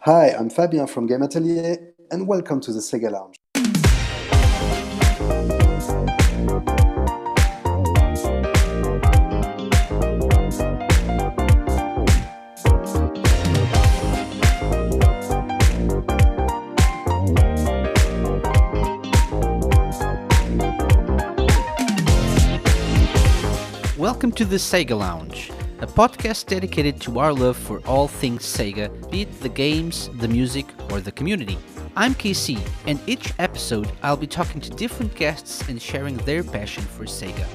Hi, I'm Fabien from Game Atelier, and welcome to the Sega Lounge. Welcome to the Sega Lounge, a podcast dedicated to our love for all things Sega, be it the games, the music, or the community. I'm KC, and each episode I'll be talking to different guests and sharing their passion for Sega.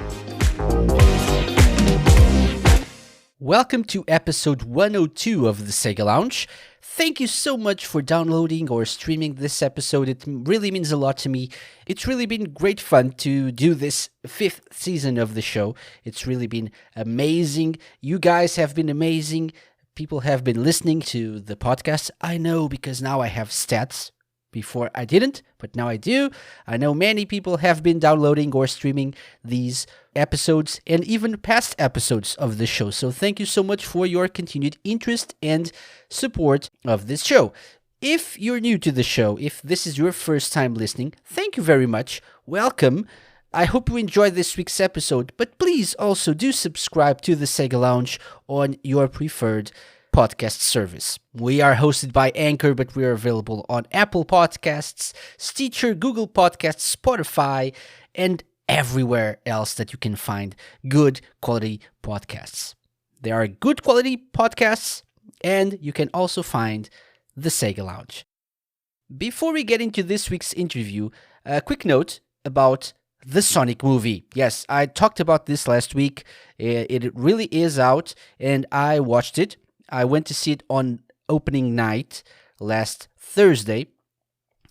Welcome to episode 102 of the Sega Lounge. Thank you so much for downloading or streaming this episode. It really means a lot to me. It's really been great fun to do this 5th season of the show. It's really been amazing. You guys have been amazing. People have been listening to the podcast. I know because now I have stats. Before I didn't, but now I do. I know many people have been downloading or streaming these episodes and even past episodes of the show. So thank you so much for your continued interest and support of this show. If you're new to the show, if this is your first time listening, thank you very much. Welcome. I hope you enjoyed this week's episode, but please also do subscribe to the Sega Lounge on your preferred podcast service. We are hosted by Anchor, but we are available on Apple Podcasts, Stitcher, Google Podcasts, Spotify, and everywhere else that you can find good quality podcasts. There are good quality podcasts, and you can also find the Sega Lounge. Before we get into this week's interview, a quick note about the Sonic movie. Yes, I talked about this last week. It really is out, and I watched it. I went to see it on opening night last Thursday,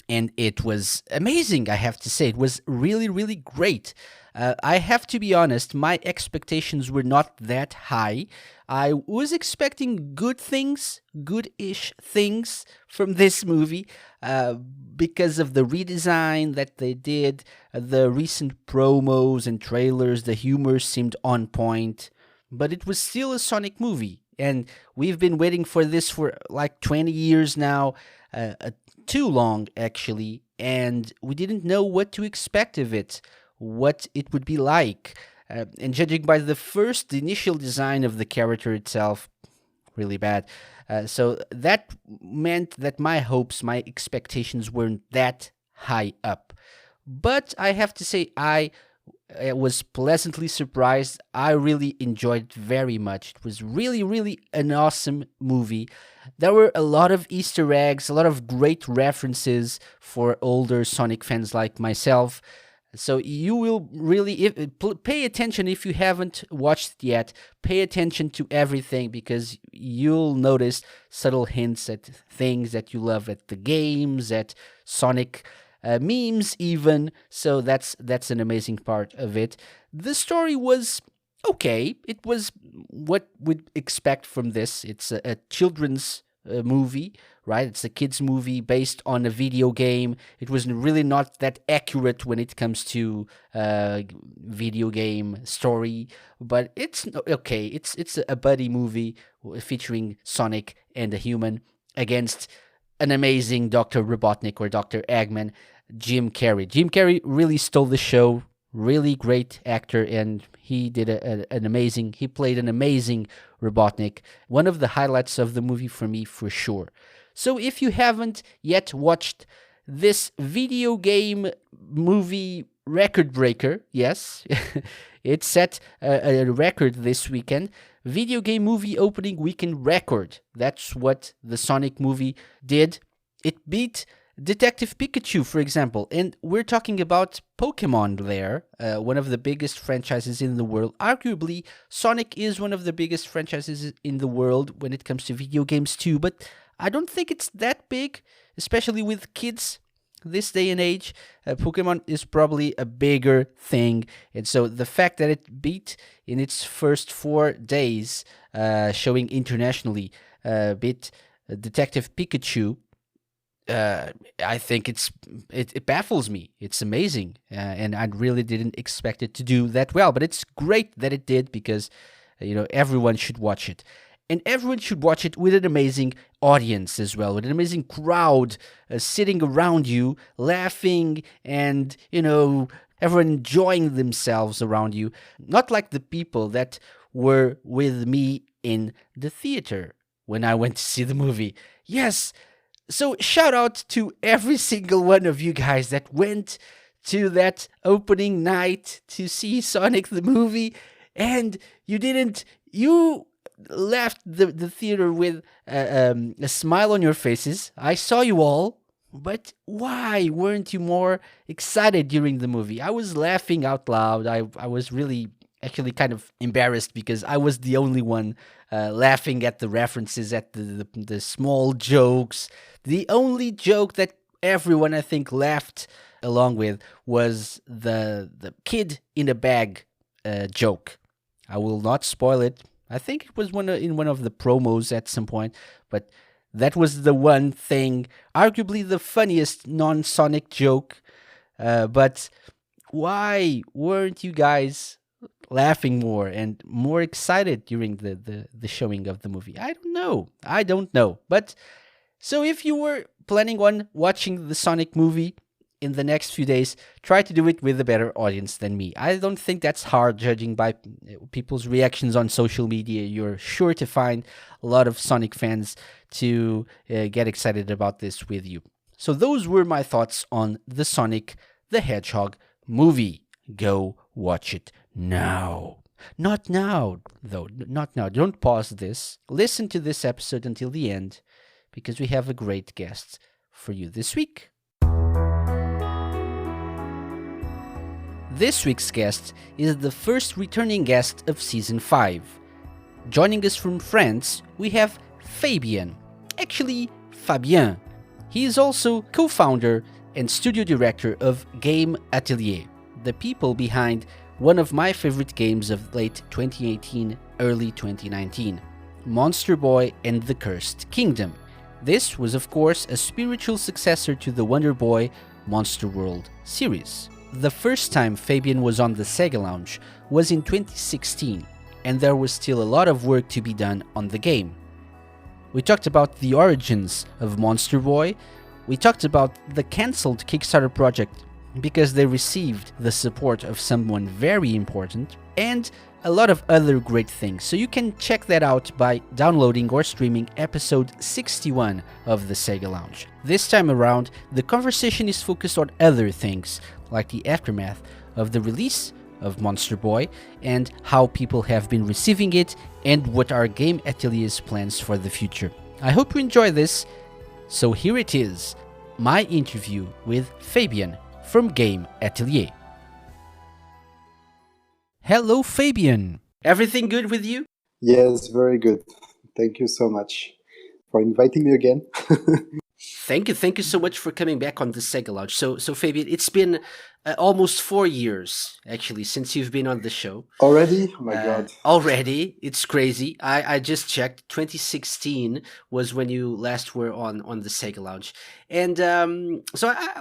and it was amazing, I have to say. It was really, really great. I have to be honest, my expectations were not that high. I was expecting good things, good-ish things from this movie because of the redesign that they did, the recent promos and trailers, the humor seemed on point, but it was still a Sonic movie. And we've been waiting for this for like 20 years now, too long actually, and we didn't know what to expect of it, what it would be like. And judging by the initial design of the character itself, really bad. So that meant that my hopes, my expectations weren't that high up. But I have to say, I was pleasantly surprised. I really enjoyed it very much. It was really, really an awesome movie. There were a lot of Easter eggs, a lot of great references for older Sonic fans like myself. So you will really pay attention if you haven't watched it yet. Pay attention to everything because you'll notice subtle hints at things that you love at the games, at Sonic memes even, so that's an amazing part of it. The story was okay. It was what we'd expect from this. It's a children's movie, right? It's a kids movie based on a video game. It was really not that accurate when it comes to video game story, but it's okay. It's a buddy movie featuring Sonic and a human against an amazing Dr. Robotnik or Dr. Eggman, Jim Carrey. Jim Carrey really stole the show. Really great actor, and he did he played an amazing Robotnik. One of the highlights of the movie for me, for sure. So if you haven't yet watched this video game movie record breaker, yes, it set a record this weekend. Video game movie opening weekend record. That's what the Sonic movie did. It beat Detective Pikachu, for example, and we're talking about Pokemon there, one of the biggest franchises in the world. Arguably, Sonic is one of the biggest franchises in the world when it comes to video games too, but I don't think it's that big, especially with kids this day and age. Pokemon is probably a bigger thing, and so the fact that it beat in its first 4 days, showing internationally, beat Detective Pikachu, I think it baffles me. It's amazing, and I really didn't expect it to do that well. But it's great that it did because everyone should watch it. And everyone should watch it with an amazing audience as well, with an amazing crowd sitting around you, laughing and, everyone enjoying themselves around you. Not like the people that were with me in the theater when I went to see the movie. Yes, so shout out to every single one of you guys that went to that opening night to see Sonic the movie, and you left the theater with a smile on your faces. I saw you all, but why weren't you more excited during the movie? I was laughing out loud. I was really actually kind of embarrassed because I was the only one laughing at the references, at the small jokes. The only joke that everyone, I think, laughed along with was the kid in a bag joke. I will not spoil it. I think it was in one of the promos at some point, but that was the one thing, arguably the funniest non-Sonic joke. But why weren't you guys laughing more and more excited during the showing of the movie? I don't know. But so if you were planning on watching the Sonic movie in the next few days, try to do it with a better audience than me. I don't think that's hard, judging by people's reactions on social media. You're sure to find a lot of Sonic fans to get excited about this with you. So those were my thoughts on the Sonic the Hedgehog movie. Go watch it now. Not now, though. Not now. Don't pause this. Listen to this episode until the end, because we have a great guest for you this week. This week's guest is the first returning guest of Season 5. Joining us from France, we have Fabien. Actually, Fabien. He is also co-founder and studio director of Game Atelier, the people behind one of my favorite games of late 2018, early 2019, Monster Boy and the Cursed Kingdom. This was, of course, a spiritual successor to the Wonder Boy Monster World series. The first time Fabien was on the Sega Lounge was in 2016, and there was still a lot of work to be done on the game. We talked about the origins of Monster Boy, we talked about the cancelled Kickstarter project because they received the support of someone very important, and a lot of other great things. So you can check that out by downloading or streaming episode 61 of the Sega Lounge. This time around, the conversation is focused on other things, like the aftermath of the release of Monster Boy and how people have been receiving it and what are Game Atelier's plans for the future. I hope you enjoy this. So here it is, my interview with Fabien from Game Atelier. Hello, Fabien. Everything good with you? Yes, very good. Thank you so much for inviting me again. Thank you so much for coming back on the Sega Lounge. So Fabien, it's been almost 4 years, actually, since you've been on the show. Already? Oh my God. Already? It's crazy. I just checked. 2016 was when you last were on the Sega Lounge. And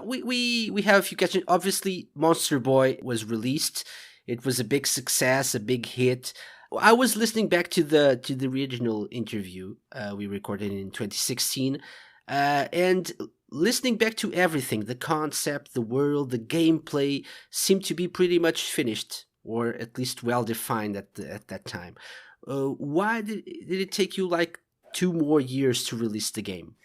we have a few questions. Obviously, Monster Boy was released. It was a big success, a big hit. I was listening back to the original interview we recorded in 2016, and listening back to everything, the concept, the world, the gameplay seemed to be pretty much finished, or at least well defined at that time. Why did it take you like 2 more years to release the game?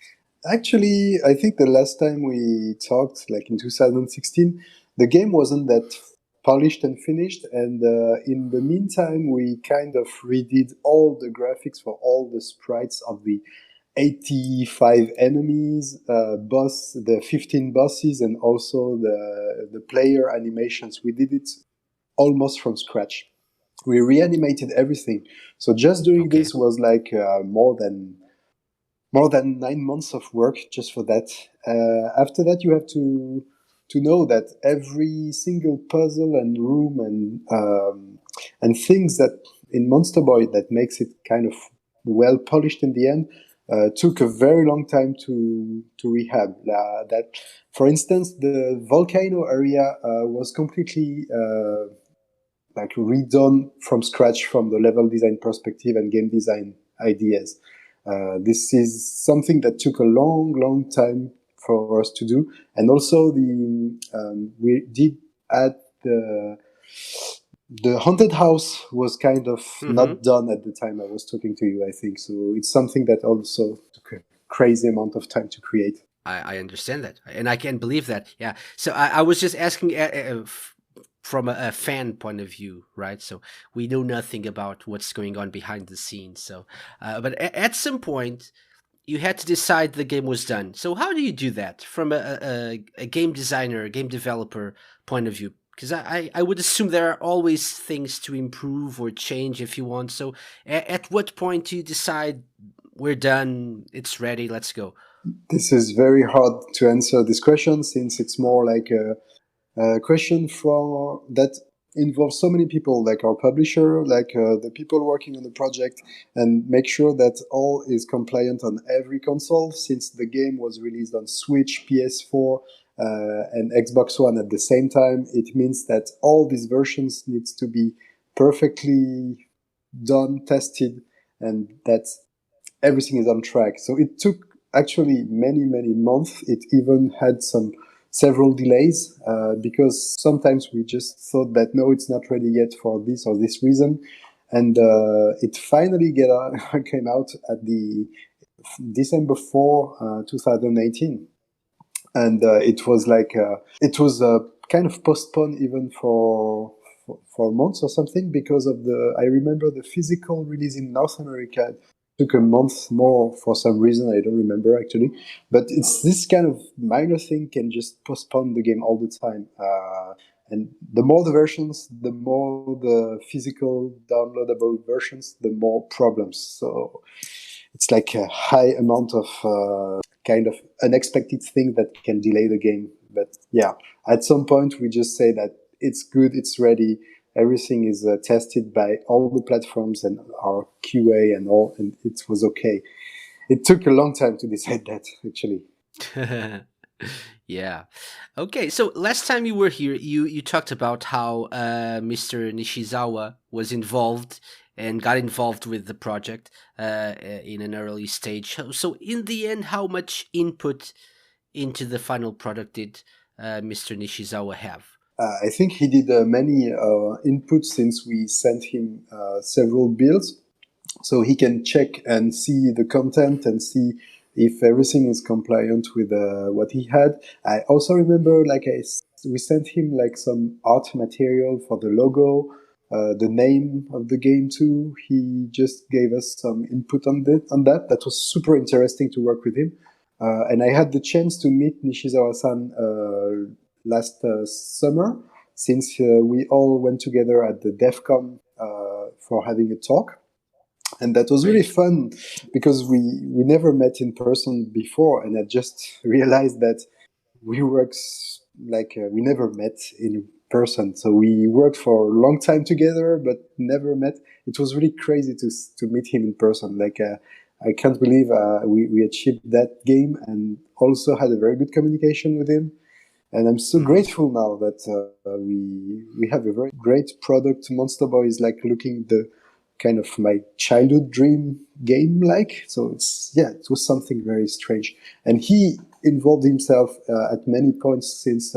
Actually, I think the last time we talked, like in 2016, the game wasn't that polished and finished, and in the meantime we kind of redid all the graphics for all the sprites of the 85 enemies, the 15 bosses, and also the player animations. We did it almost from scratch. We reanimated everything. So just doing this was like more than 9 months of work just for that. After that, you have to know that every single puzzle and room and things that in Monster Boy that makes it kind of well polished in the end took a very long time to rehab. That, for instance, the volcano area was completely like redone from scratch from the level design perspective and game design ideas. This is something that took a long time for us to do, and also we did add the haunted house was kind of Mm-hmm. not done at the time I was talking to you, I think. So it's something that also took a crazy amount of time to create. I understand that, and I can believe that. Yeah. So I was just asking from a fan point of view, right? So we know nothing about what's going on behind the scenes. So, but at some point, you had to decide the game was done. So how do you do that from a game designer, a game developer point of view? Because I would assume there are always things to improve or change if you want. So at what point do you decide we're done, it's ready, let's go? This is very hard to answer this question since it's more like a question for that involves so many people, like our publisher, like the people working on the project, and make sure that all is compliant on every console. Since the game was released on Switch, PS4, and Xbox One at the same time, it means that all these versions needs to be perfectly done, tested, and that everything is on track. So it took actually many months. It even had some several delays because sometimes we just thought that no, it's not ready yet for this or this reason, and it finally came out at the December 4, 2018, and it was like it was kind of postponed even for months or something because of the. I remember the physical release in North America took a month more for some reason. I don't remember actually, but it's this kind of minor thing can just postpone the game all the time. And the more the versions, the more the physical downloadable versions, the more problems. So it's like a high amount of kind of unexpected thing that can delay the game. But yeah, at some point we just say that it's good, it's ready, everything is tested by all the platforms and our QA and all, and it was okay. It took a long time to decide that actually. Yeah. Okay. So last time you were here, you talked about how Mr. Nishizawa was involved and got involved with the project in an early stage. So in the end, how much input into the final product did Mr. Nishizawa have? I think he did many inputs since we sent him several builds, so he can check and see the content and see if everything is compliant with what he had. I also remember, we sent him like some art material for the logo, the name of the game too. He just gave us some input on that. That was super interesting to work with him. And I had the chance to meet Nishizawa-san last summer, since we all went together at the DEFCON for having a talk. And that was really Great. fun because we never met in person before, and I just realized that we worked we never met in person. So we worked for a long time together, but never met. It was really crazy to meet him in person. I can't believe we achieved that game and also had a very good communication with him. And I'm so Mm-hmm. grateful now that we have a very great product. Monster Boy is like looking the kind of my childhood dream game like. So it was something very strange. And he involved himself at many points since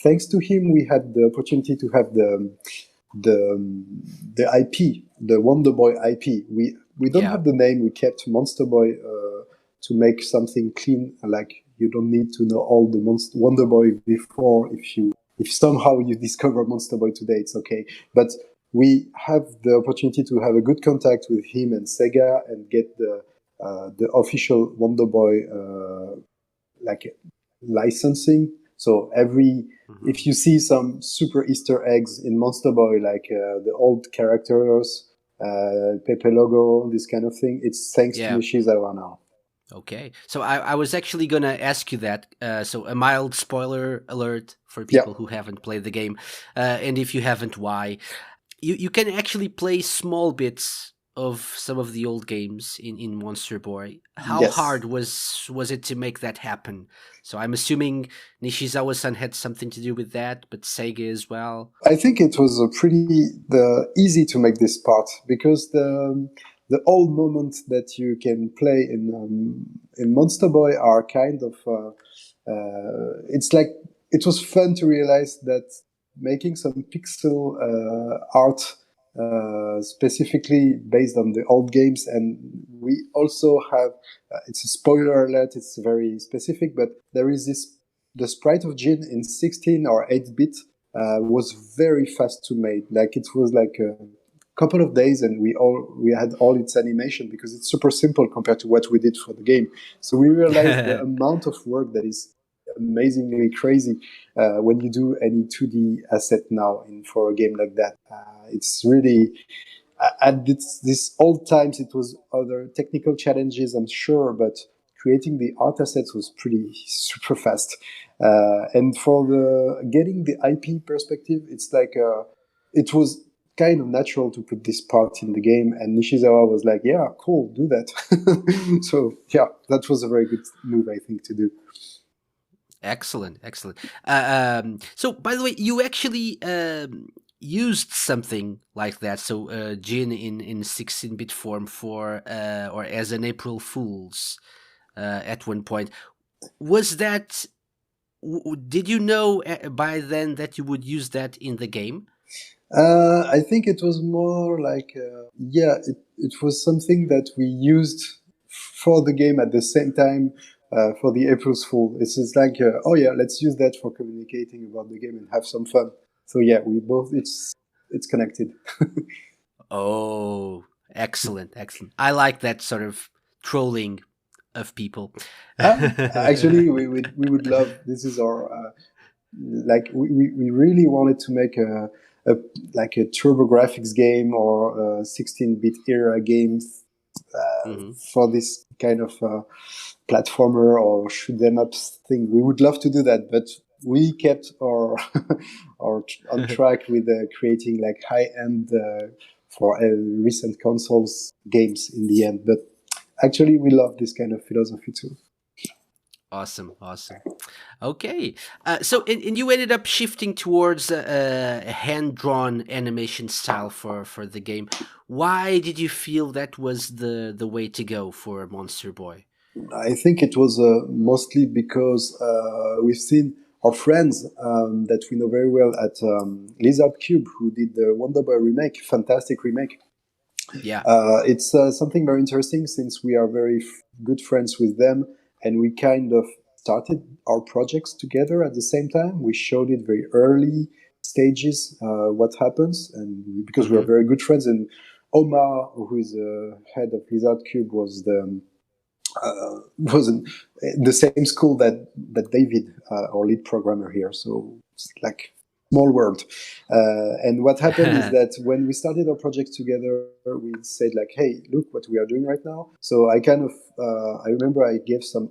thanks to him we had the opportunity to have the the IP, the Wonder Boy IP. We don't Yeah. have the name. We kept Monster Boy to make something clean. Like you don't need to know all the Wonder Boy before. If somehow you discover Monster Boy today, it's okay. But we have the opportunity to have a good contact with him and Sega and get the official Wonder Boy like licensing. So Mm-hmm. if you see some super Easter eggs in Monster Boy, like the old characters, Pepe logo, this kind of thing, it's thanks to Yeah. Nishizawa now. Okay. So I was actually going to ask you that. So a mild spoiler alert for Yeah, people who haven't played the game. And if you haven't, why? You can actually play small bits of some of the old games in Monster Boy. How yes. hard was it to make that happen? So I'm assuming Nishizawa-san had something to do with that, but Sega as well. I think it was easy to make this part because the old moments that you can play in Monster Boy are kind of it's like it was fun to realize that making some pixel art specifically based on the old games, and we also have it's a spoiler alert, it's very specific, but there is this the sprite of Jin in 16 or 8-bit was very fast to make. Like it was like a couple of days, and we had all its animation because it's super simple compared to what we did for the game. So we realized the amount of work that is amazingly crazy when you do any 2D asset now for a game like that. It's really at this old times it was other technical challenges, I'm sure, but creating the art assets was pretty super fast. And for the getting the IP perspective, it's like it was kind of natural to put this part in the game, and Nishizawa was like, "Yeah, cool, do that." So yeah, that was a very good move, I think, to do. Excellent, excellent. So, by the way, you actually used something like that. So, Jin in 16-bit form for or as an April Fool's at one point. Was that? Did you know by then that you would use that in the game? I think it was more like, yeah, it was something that we used for the game at the same time for the April's Fool. It's just like, oh yeah, let's use that for communicating about the game and have some fun. So yeah, we both, it's connected. Oh, excellent, excellent. I like that sort of trolling of people. Actually, we would love, this is our, like we really wanted to make a like a TurboGrafx game or a 16-bit era game Mhm. for this kind of platformer or shoot them up thing. We would love to do that, but we kept our on track with creating like high end for recent consoles games in the end. But actually, we love this kind of philosophy too. Awesome, awesome. Okay, and you ended up shifting towards a hand-drawn animation style for the game. Why did you feel that was the way to go for Monster Boy? I think it was mostly because we've seen our friends that we know very well at Lizard Cube, who did the Wonder Boy remake, fantastic remake. Yeah. It's something very interesting since we are very good friends with them, and we kind of started our projects together at the same time. We showed it very early stages what happens, and because we are Mm-hmm. very good friends, and Omar, who is the head of Lizard Cube, was in the same school that David, our lead programmer here. So it's like small world. And what happened is that when we started our project together, we said like, "Hey, look what we are doing right now." So I kind of I remember I gave some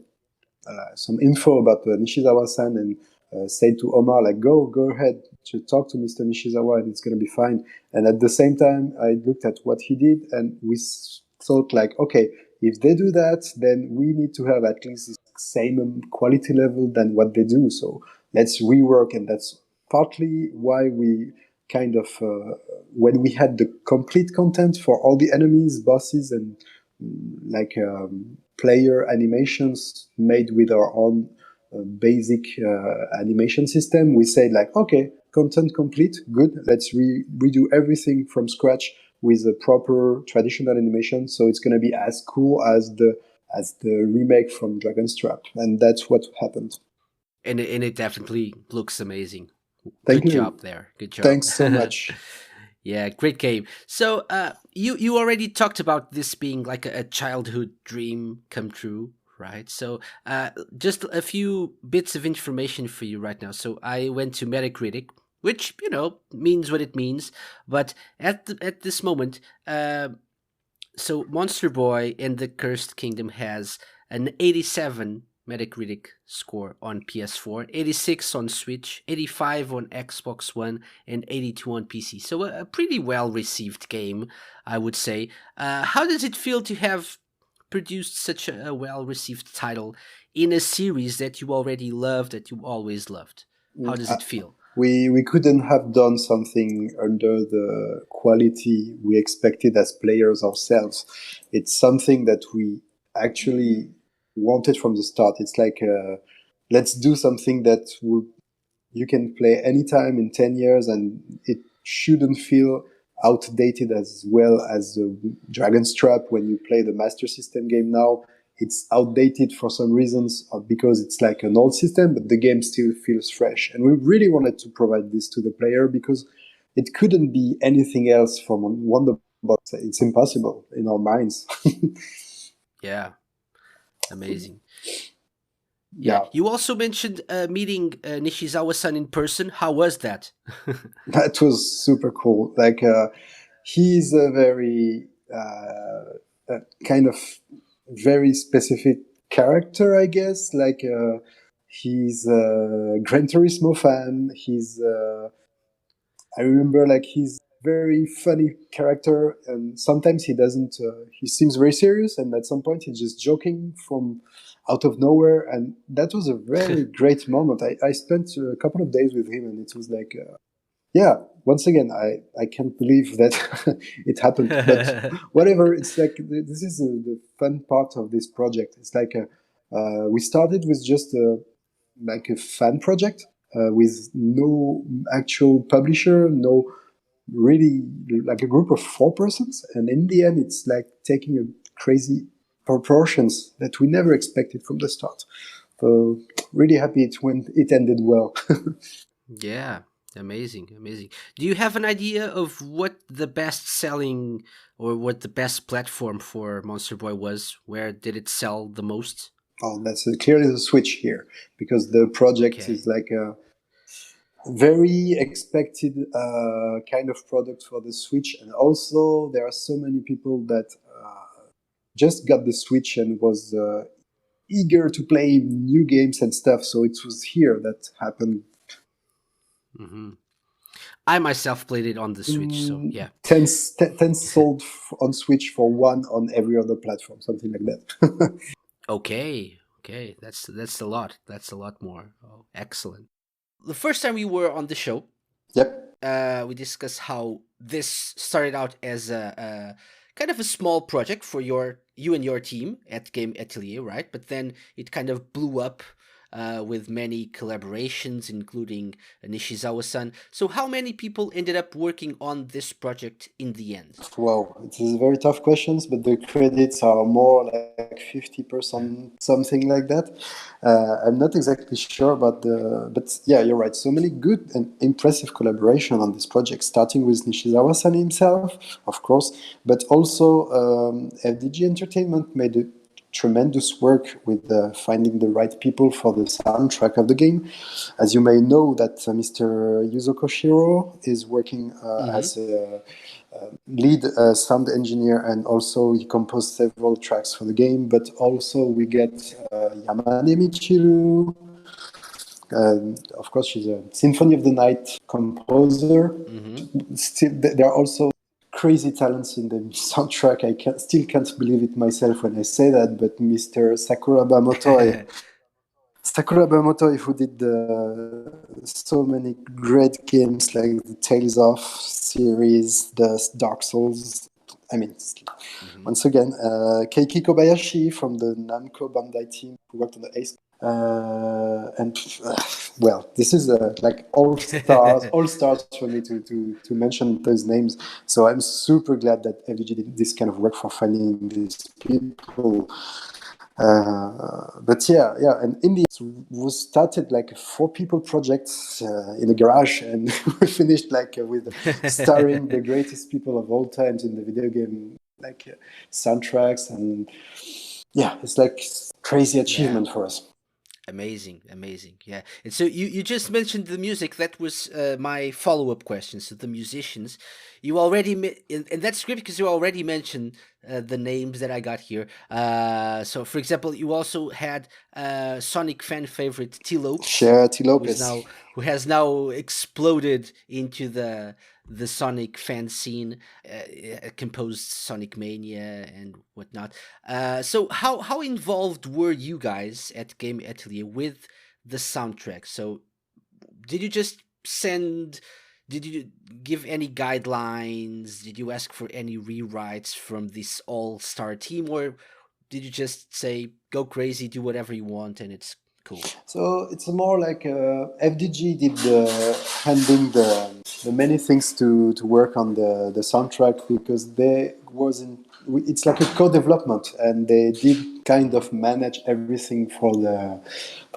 info about Nishizawa-san and said to Omar like, "Go ahead to talk to Mr. Nishizawa and it's gonna be fine." And at the same time, I looked at what he did and we thought like, okay, if they do that, then we need to have at least the same quality level than what they do. So let's rework, and that's partly why we kind of when we had the complete content for all the enemies, bosses, and like player animations made with our own basic animation system, we say like, okay, content complete, good. Let's redo everything from scratch with a proper traditional animation, so it's going to be as cool as the remake from Dragon's Trap, and that's what happened. And it definitely looks amazing. Thank Good you. job there. Good job. Thanks so much. Yeah, great game. So, you already talked about this being like a childhood dream come true, right? So, just a few bits of information for you right now. So, I went to Metacritic, which means what it means. But at this moment, so Monster Boy and the Cursed Kingdom has an 87 Metacritic score on PS4, 86 on Switch, 85 on Xbox One, and 82 on PC. So a pretty well received game, I would say. How does it feel to have produced such a well received title in a series that you already loved, that you always loved? How does I, it feel? we couldn't have done something under the quality we expected as players ourselves. It's something that we actually wanted from the start. It's like let's do something that you can play anytime in 10 years, and it shouldn't feel outdated as well as the Dragon's Trap. When you play the Master System game now, it's outdated for some reasons because it's like an old system, but the game still feels fresh. And we really wanted to provide this to the player because it couldn't be anything else from Wonderbox. It's impossible in our minds. Yeah, amazing. Yeah, Yeah, you also mentioned meeting Nishizawa-san in person. How was that? that was super cool. Like, he's a very kind of very specific character, I guess. Like, he's a Gran Turismo fan. I remember, like, he's very funny character, and sometimes he doesn't. He seems very serious, and at some point he's just joking from out of nowhere, and that was a very great moment. I spent a couple of days with him, and it was like, yeah, once again, I can't believe that it happened. But whatever, it's like this is the fun part of this project. It's like we started with just like a fan project with no actual publisher, no really like a group of 4 persons, and in the end, it's like taking a crazy proportions that we never expected from the start. So really happy it ended well. Yeah, amazing, amazing. Do you have an idea of what the best selling or what the best platform for Monster Boy was? Where did it sell the most? Oh, that's clearly the switch here because the project Okay. is like a very expected kind of product for the Switch, and also there are so many people that just got the Switch and was eager to play new games and stuff. So it was here that happened. Hmm. I myself played it on the Switch, so yeah. 10 sold on Switch for one on every other platform, something like that. Okay, okay, that's a lot. That's a lot more. Oh, excellent. The first time we were on the show, Yep. we discussed how this started out as a kind of a small project for you and your team at Game Atelier, right? But then it kind of blew up with many collaborations, including Nishizawa-san. So, how many people ended up working on this project in the end? Wow, it is very tough questions, but the credits are more like 50%, something like that. I'm not exactly sure about but yeah, you're right. So many good and impressive collaboration on this project, starting with Nishizawa-san himself, of course, but also FDG Entertainment made a tremendous work with finding the right people for the soundtrack of the game. As you may know, that Mr. Yuzo Koshiro is working Mm-hmm. as a lead sound engineer, and also he composed several tracks for the game. But also we get Yamane Michiru. Of course, she's a Symphony of the Night composer. Mm-hmm. Still, there are also crazy talents in the soundtrack. Still can't believe it myself when I say that. But Mr. Sakuraba Motoi, who did so many great games like the Tales of series, the Dark Souls. I mean, Mm-hmm. once again, Keiki Kobayashi from the Namco Bandai team who worked on the Ace. And well, this is like all stars for me to mention those names. So I'm super glad that FDG did this kind of work for finding these people. But yeah, and in the end, we started like a 4 people project in a garage, and we finished like with starring the greatest people of all times in the video game, like soundtracks, and yeah, it's like crazy Yeah. achievement for us. Amazing, amazing. Yeah. And so you just mentioned the music. That was my follow up question. So the musicians, you already, and that's great because you already mentioned the names that I got here. So, for example, you also had Sonic fan favorite T Lopes, Share T. who is Lopez. now who has now exploded into the Sonic fan scene, composed Sonic Mania and whatnot. So how involved were you guys at Game Atelier with the soundtrack? So did you just send? Did you give any guidelines? Did you ask for any rewrites from this all-star team, or did you just say go crazy, do whatever you want, and it's cool? So it's more like FDG did handling the many things to work on the soundtrack because they wasn't. It's like a co-development, and they did kind of manage everything for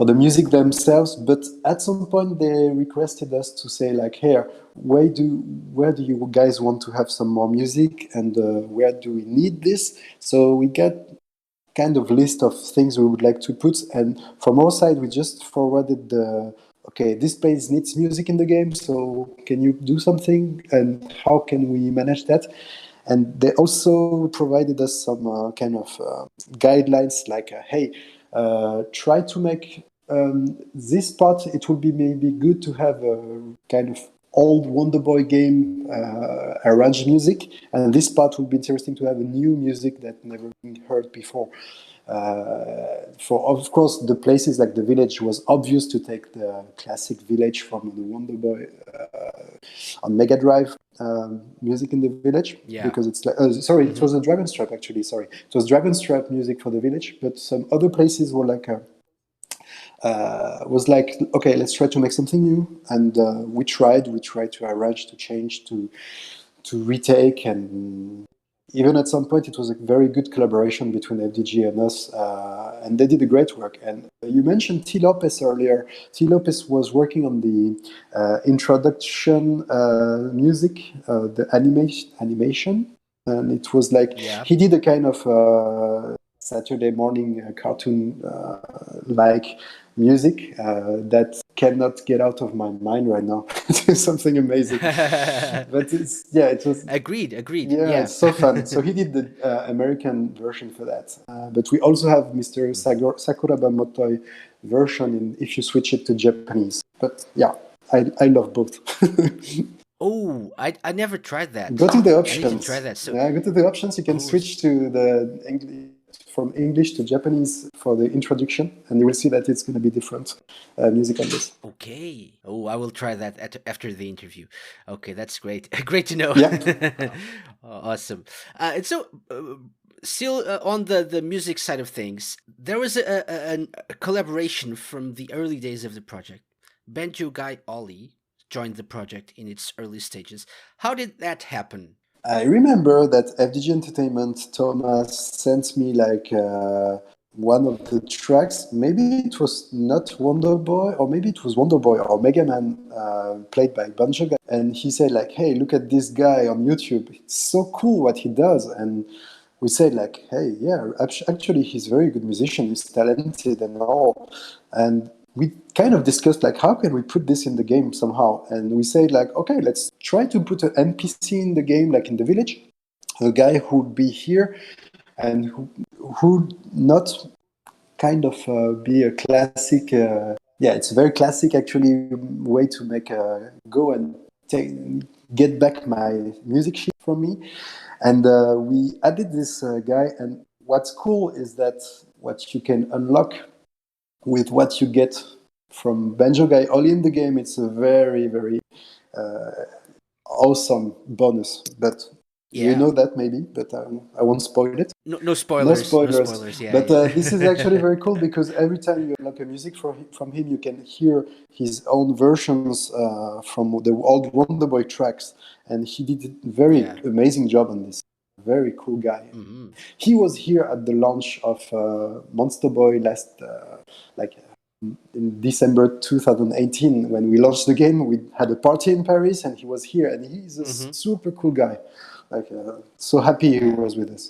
the music themselves. But at some point, they requested us to say like, "Here, where do you guys want to have some more music, and where do we need this?" So we got kind of list of things we would like to put. And from our side, we just forwarded okay, this place needs music in the game, so can you do something? And how can we manage that? And they also provided us some kind of guidelines like, hey, try to make this part, it would be maybe good to have a kind of old Wonder Boy game arranged music, and this part would be interesting to have a new music that never been heard before. For of course the places like the village was obvious to take the classic village from the Wonder Boy on Mega Drive music in the village Yeah. because it's like sorry, it was a Dragon's Trap actually. Sorry, it was Dragon's Trap music for the village, but some other places were like was like, okay, let's try to make something new, and we tried to arrange, to change, to retake, and even at some point it was a very good collaboration between FDG and us, and they did a great work. And you mentioned T. Lopez earlier. T. Lopez was working on the introduction music, the animation, and it was like Yeah. he did a kind of Saturday morning cartoon like music that cannot get out of my mind right now. It's something amazing. But it was Agreed. Agreed. yeah, Yeah. it's so fun. So he did the American version for that. But we also have Mr. Sakuraba Motoi version if you switch it to Japanese. But yeah, I love both. Oh, I never tried Go that. to the I need to try options. that. So, Yeah, go to the options. You can oh, switch to the from English to Japanese for the introduction, and you will see that it's going to be different music on this. okay. Oh, I will try that after the interview. Okay, that's great. Great to know. Yeah. Awesome. And so, still on the music side of things, there was a collaboration from the early days of the project. Banjo guy Ollie joined the project in its early stages. How did that happen? I remember that FDG Entertainment Thomas sent me like one of the tracks. Maybe it was not Wonder Boy, or maybe it was Wonder Boy or Mega Man, played by Banjo Guy. And he said like, "Hey, look at this guy on YouTube. It's so cool what he does." And we said like, "Hey, yeah, actually, he's a very good musician. He's talented and all." And we kind of discussed like, how can we put this in the game somehow? And we said like, okay, let's try to put an NPC in the game, like in the village, a guy who'd be here and who not kind of be a classic. Yeah, it's a very classic actually way to make a go and take get back my music sheet from me. And we added this guy. And what's cool is that what you can unlock with what you get from Banjo Guy all in the game, it's a very, very awesome bonus. But you Yeah. know that maybe, but I won't spoil it. No, no No spoilers. No spoilers. spoilers. Yeah, But yeah. this is actually very cool because every time you unlock a music from him, you can hear his own versions from the old Wonder Boy tracks. And he did a very Yeah. amazing job on this. Very cool guy. Hmm. He was here at the launch of Monster Boy last, like in December 2018 when we launched the game. We had a party in Paris, and he was here, and he's a Hmm. super cool guy. Like, so happy he Yeah. was with us.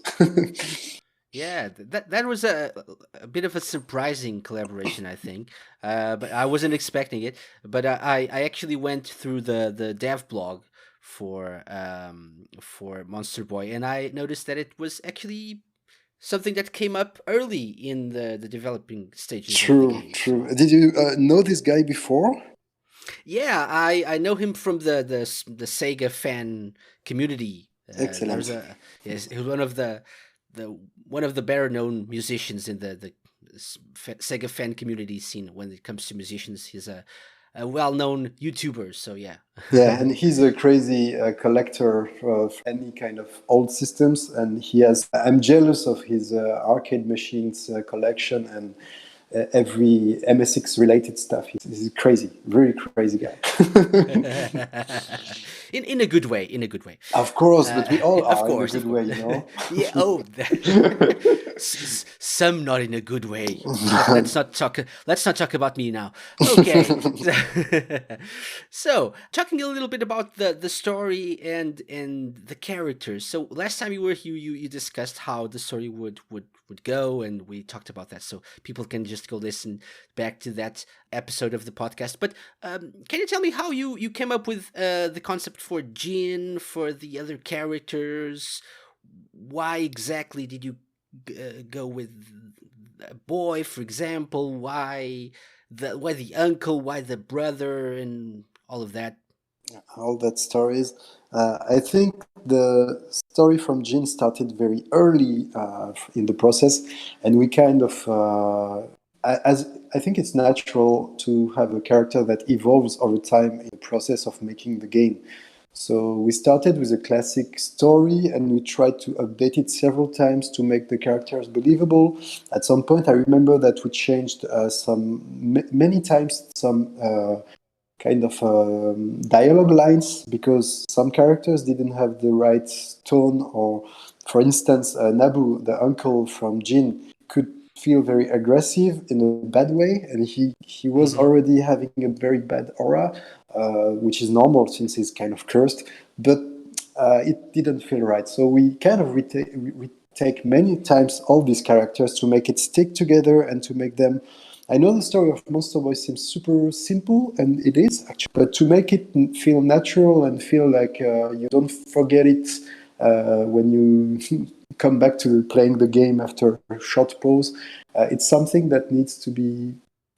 Yeah, that was a bit of a surprising collaboration, I think. But I wasn't expecting it. But I actually went through the dev blog for Monster Boy, and I noticed that it was actually something that came up early in the developing stages of the True, game. true. So Did you know this guy before? yeah, I know him from the Sega fan community. There's Excellent. a Yes, he was the one of the better known musicians in the Sega fan community scene when it comes to musicians. He's a well-known YouTubers. So yeah. Yeah, and he's a crazy collector of any kind of old systems, and he has. I'm jealous of his arcade machines collection and every MSX related stuff. He's crazy, very crazy guy. In a good way, in a good way. Of course, but we all Of are in a course, of good course. way, you know. Yeah. Oh, some not in a good way. But let's not talk. Let's not talk about me now. Okay. So, talking a little bit about the story and the characters. So last time you were here, you discussed how the story would go, and we talked about that. So people can just go listen back to that episode of the podcast. But can you tell me how you came up with the concept for Jin, for the other characters? Why exactly did you go with a boy, for example? Why the uncle? Why the brother? And all of that. All that stories. I think the story from Jin started very early in the process, and we kind of, as I think it's natural to have a character that evolves over time in the process of making the game. So we started with a classic story, and we tried to update it several times to make the characters believable. At some point, I remember that we changed many times some kind of dialogue lines because some characters didn't have the right tone, or for instance Nabu, the uncle from Jin, could feel very aggressive in a bad way, and he was already having a very bad aura, which is normal since he's kind of cursed, but it didn't feel right, so we kind of retake many times all these characters to make it stick together and to make them. I know the story of Monster Boy seems super simple, and it is actually, but to make it feel natural and feel like you don't forget it when you come back to playing the game after a short pause, it's something that needs to be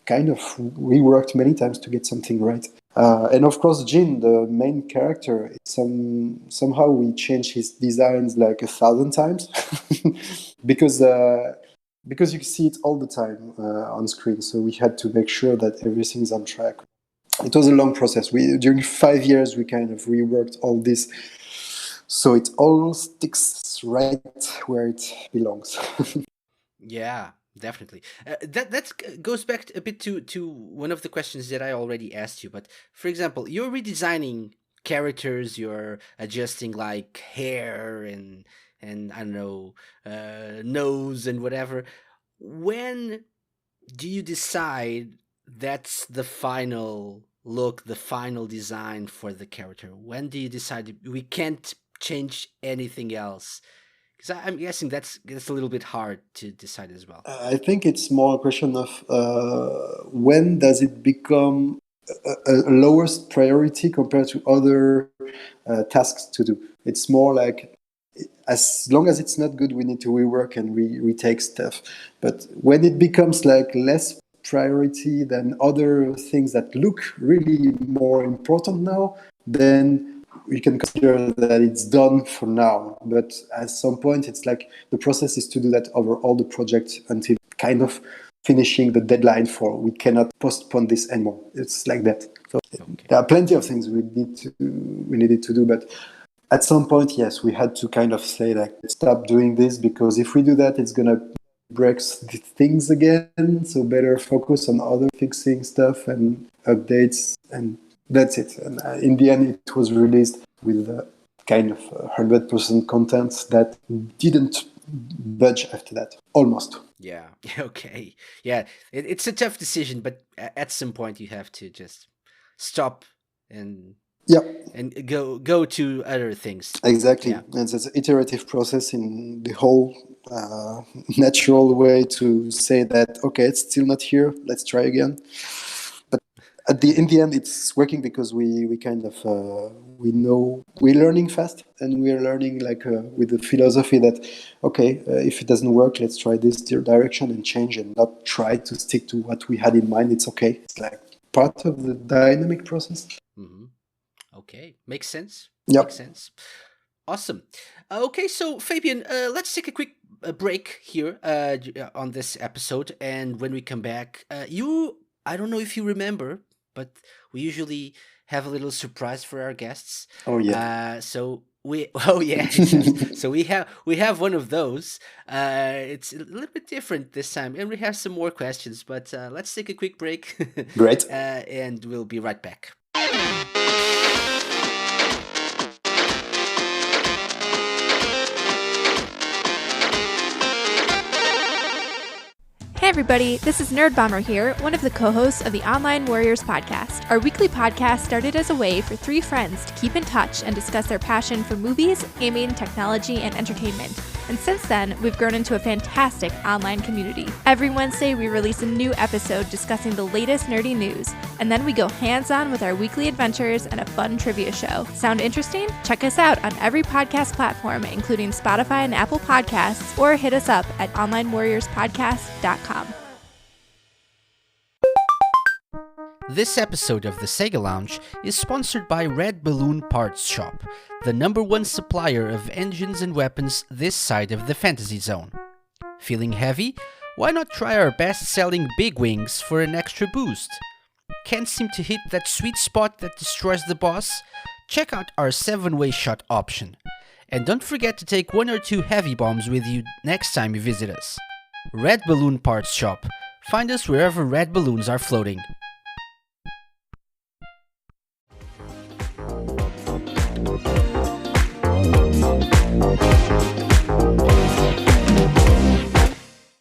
kind of reworked many times to get something right. And of course, Jin, the main character, somehow we changed his designs like 1,000 times because you see it all the time on screen. So we had to make sure that everything's on track. It was a long process. During 5 years, we kind of reworked all this, so it all sticks right where it belongs. Yeah, definitely. That goes back a bit to one of the questions that I already asked you. But for example, you're redesigning characters, you're adjusting like hair and I don't know, nose and whatever. When do you decide that's the final look, the final design for the character? When do you decide we can't change anything else? Because I'm guessing that's a little bit hard to decide as well. I think it's more a question of when does it become a lowest priority compared to other tasks to do. It's more like as long as it's not good, we need to rework and retake stuff. But when it becomes like less priority than other things that look really more important now, then we can consider that it's done for now. But at some point, it's like the process is to do that over all the projects until kind of finishing the deadline for we cannot postpone this anymore. It's like that. So there are plenty of things we needed to do, but at some point, yes, we had to kind of say like, stop doing this because if we do that, it's gonna break things again. So better focus on other fixing stuff and updates, and that's it. And in the end, it was released with kind of 100% content that didn't budge after that, almost. Yeah. Okay. Yeah. It's a tough decision, but at some point you have to just stop and Yeah, and go to other things. exactly. Yeah. And it's an iterative process in the whole natural way to say that, okay, it's still not here, let's try again. But in the end, it's working because we kind of we know we're learning fast, and we're learning like with the philosophy that okay, if it doesn't work, let's try this direction and change, and not try to stick to what we had in mind. It's okay. It's like part of the dynamic process. Mm-hmm. Okay, makes sense. Yep. Makes sense. Awesome. Okay, so Fabien, let's take a quick break here on this episode, and when we come back, I don't know if you remember, but we usually have a little surprise for our guests. Oh yeah. So we oh yeah, it does. So we have one of those. It's a little bit different this time, and we have some more questions. But let's take a quick break, Great. and we'll be right back. Hey everybody, this is Nerd Bomber here, one of the co-hosts of the Online Warriors podcast. Our weekly podcast started as a way for three friends to keep in touch and discuss their passion for movies, gaming, technology, and entertainment. And since then, we've grown into a fantastic online community. Every Wednesday, we release a new episode discussing the latest nerdy news, and then we go hands-on with our weekly adventures and a fun trivia show. Sound interesting? Check us out on every podcast platform, including Spotify and Apple Podcasts, or hit us up at onlinewarriorspodcast.com. This episode of the Sega Lounge is sponsored by Red Balloon Parts Shop, the #1 supplier of engines and weapons this side of the Fantasy Zone. Feeling heavy? Why not try our best-selling Big Wings for an extra boost? Can't seem to hit that sweet spot that destroys the boss? Check out our 7-way shot option. And don't forget to take 1 or 2 heavy bombs with you next time you visit us. Red Balloon Parts Shop. Find us wherever red balloons are floating.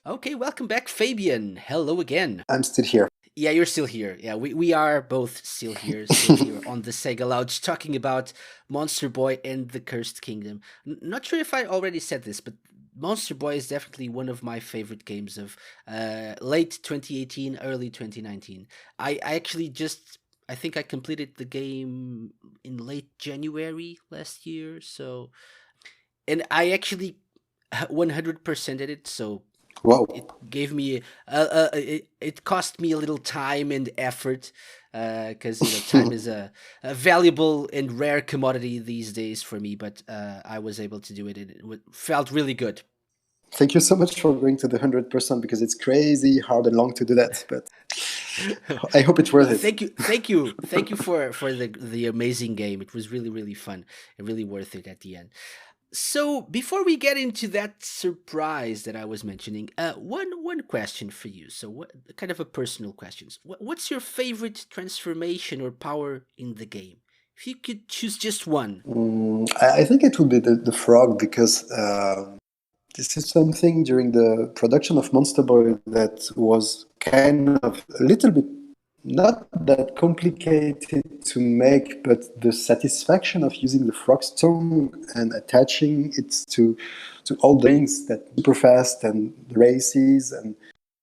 Okay, welcome back, Fabien. Hello again. I'm still here. Yeah, you're still here. Yeah, we are both still here on the Sega Lounge talking about Monster Boy and the Cursed Kingdom. Not sure if I already said this, but Monster Boy is definitely one of my favorite games of late 2018, early 2019. I actually I think I completed the game in late January last year, so... And I actually 100%ed it, so... Wow. It gave me it cost me a little time and effort, because time is a valuable and rare commodity these days for me. But I was able to do it, and it felt really good. Thank you so much for going to the 100% because it's crazy hard and long to do that. But I hope it's worth it. Thank you for the amazing game. It was really fun and really worth it at the end. So before we get into that surprise that I was mentioning, one question for you. So what kind of a personal question? What's your favorite transformation or power in the game? If you could choose just one. I think it would be the frog, because this is something during the production of Monster Boy that was kind of a little bit not that complicated to make, but the satisfaction of using the frog's tongue and attaching it to all the things that super fast and the races and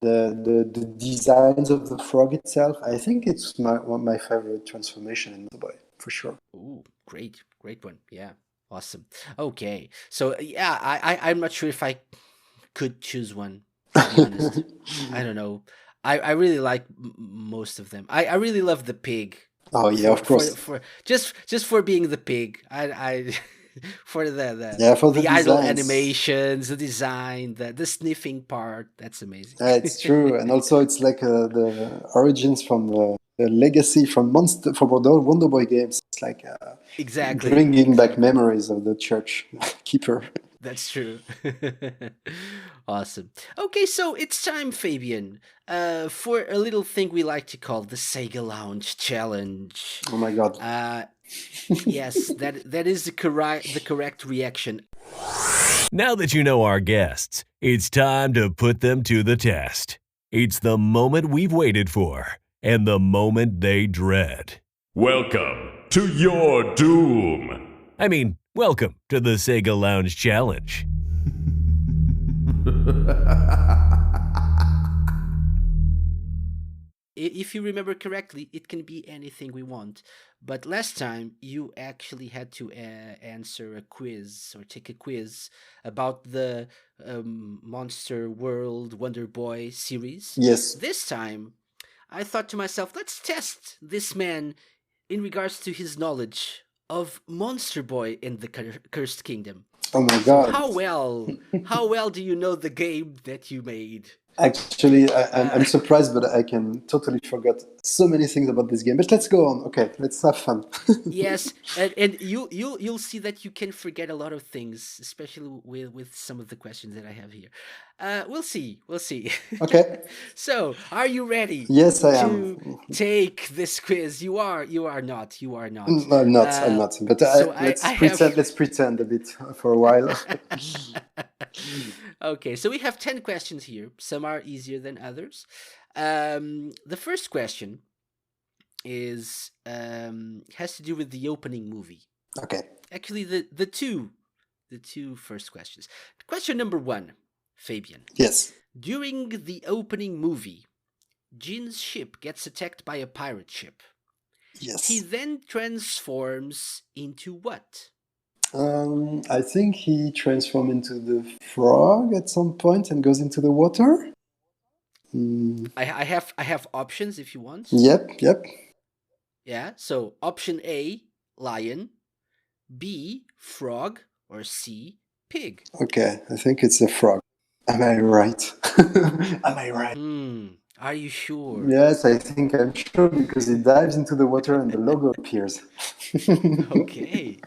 the designs of the frog itself. I think it's one of my favorite transformation in Monster Boy, for sure. Ooh, great one. Yeah, awesome. Okay, so yeah, I'm not sure if I could choose one, to be honest. I don't know. I really like most of them. I really love the pig. Oh yeah, of course. For just for being the pig. I for the idle designs. animations, the design, the sniffing part. That's amazing. It's true, and also it's like the origins from the legacy from Wonder Boy games. It's like exactly bringing back memories of the church keeper. That's true. Awesome. Okay, so it's time, Fabien, for a little thing we like to call the Sega Lounge Challenge. Oh my god. Yes, that is the correct reaction. Now that you know our guests, it's time to put them to the test. It's the moment we've waited for, and the moment they dread. Welcome to your doom. I mean, welcome to the Sega Lounge Challenge. If you remember correctly, it can be anything we want. But last time, you actually had to answer a quiz or take a quiz about the Monster World Wonder Boy series. Yes. This time, I thought to myself, let's test this man in regards to his knowledge of Monster Boy in the Cursed Kingdom. Oh my god. How well do you know the game that you made? Actually, I'm surprised, but I can totally forget so many things about this game. But let's go on. Okay, let's have fun. Yes, and you'll see that you can forget a lot of things, especially with some of the questions that I have here. We'll see. We'll see. Okay. So, are you ready Yes, I am. to take this quiz? You are. You are not. You are not. No, I'm not. I'm not. But So let's I pretend. have. Let's pretend a bit for a while. Okay, so we have 10 questions here. Some are easier than others. The first question is has to do with the opening movie. Okay. Actually, the two first questions. Question number 1, Fabien. Yes. During the opening movie, Jin's ship gets attacked by a pirate ship. Yes. He then transforms into what? I think he transforms into the frog at some point and goes into the water. I have options if you want. Yep. Yep. Yeah. So option A, lion. B, frog. Or C, pig. Okay. I think it's a frog. Am I right? Am I right? Are you sure? Yes, I think I'm sure because it dives into the water and the logo appears. Okay.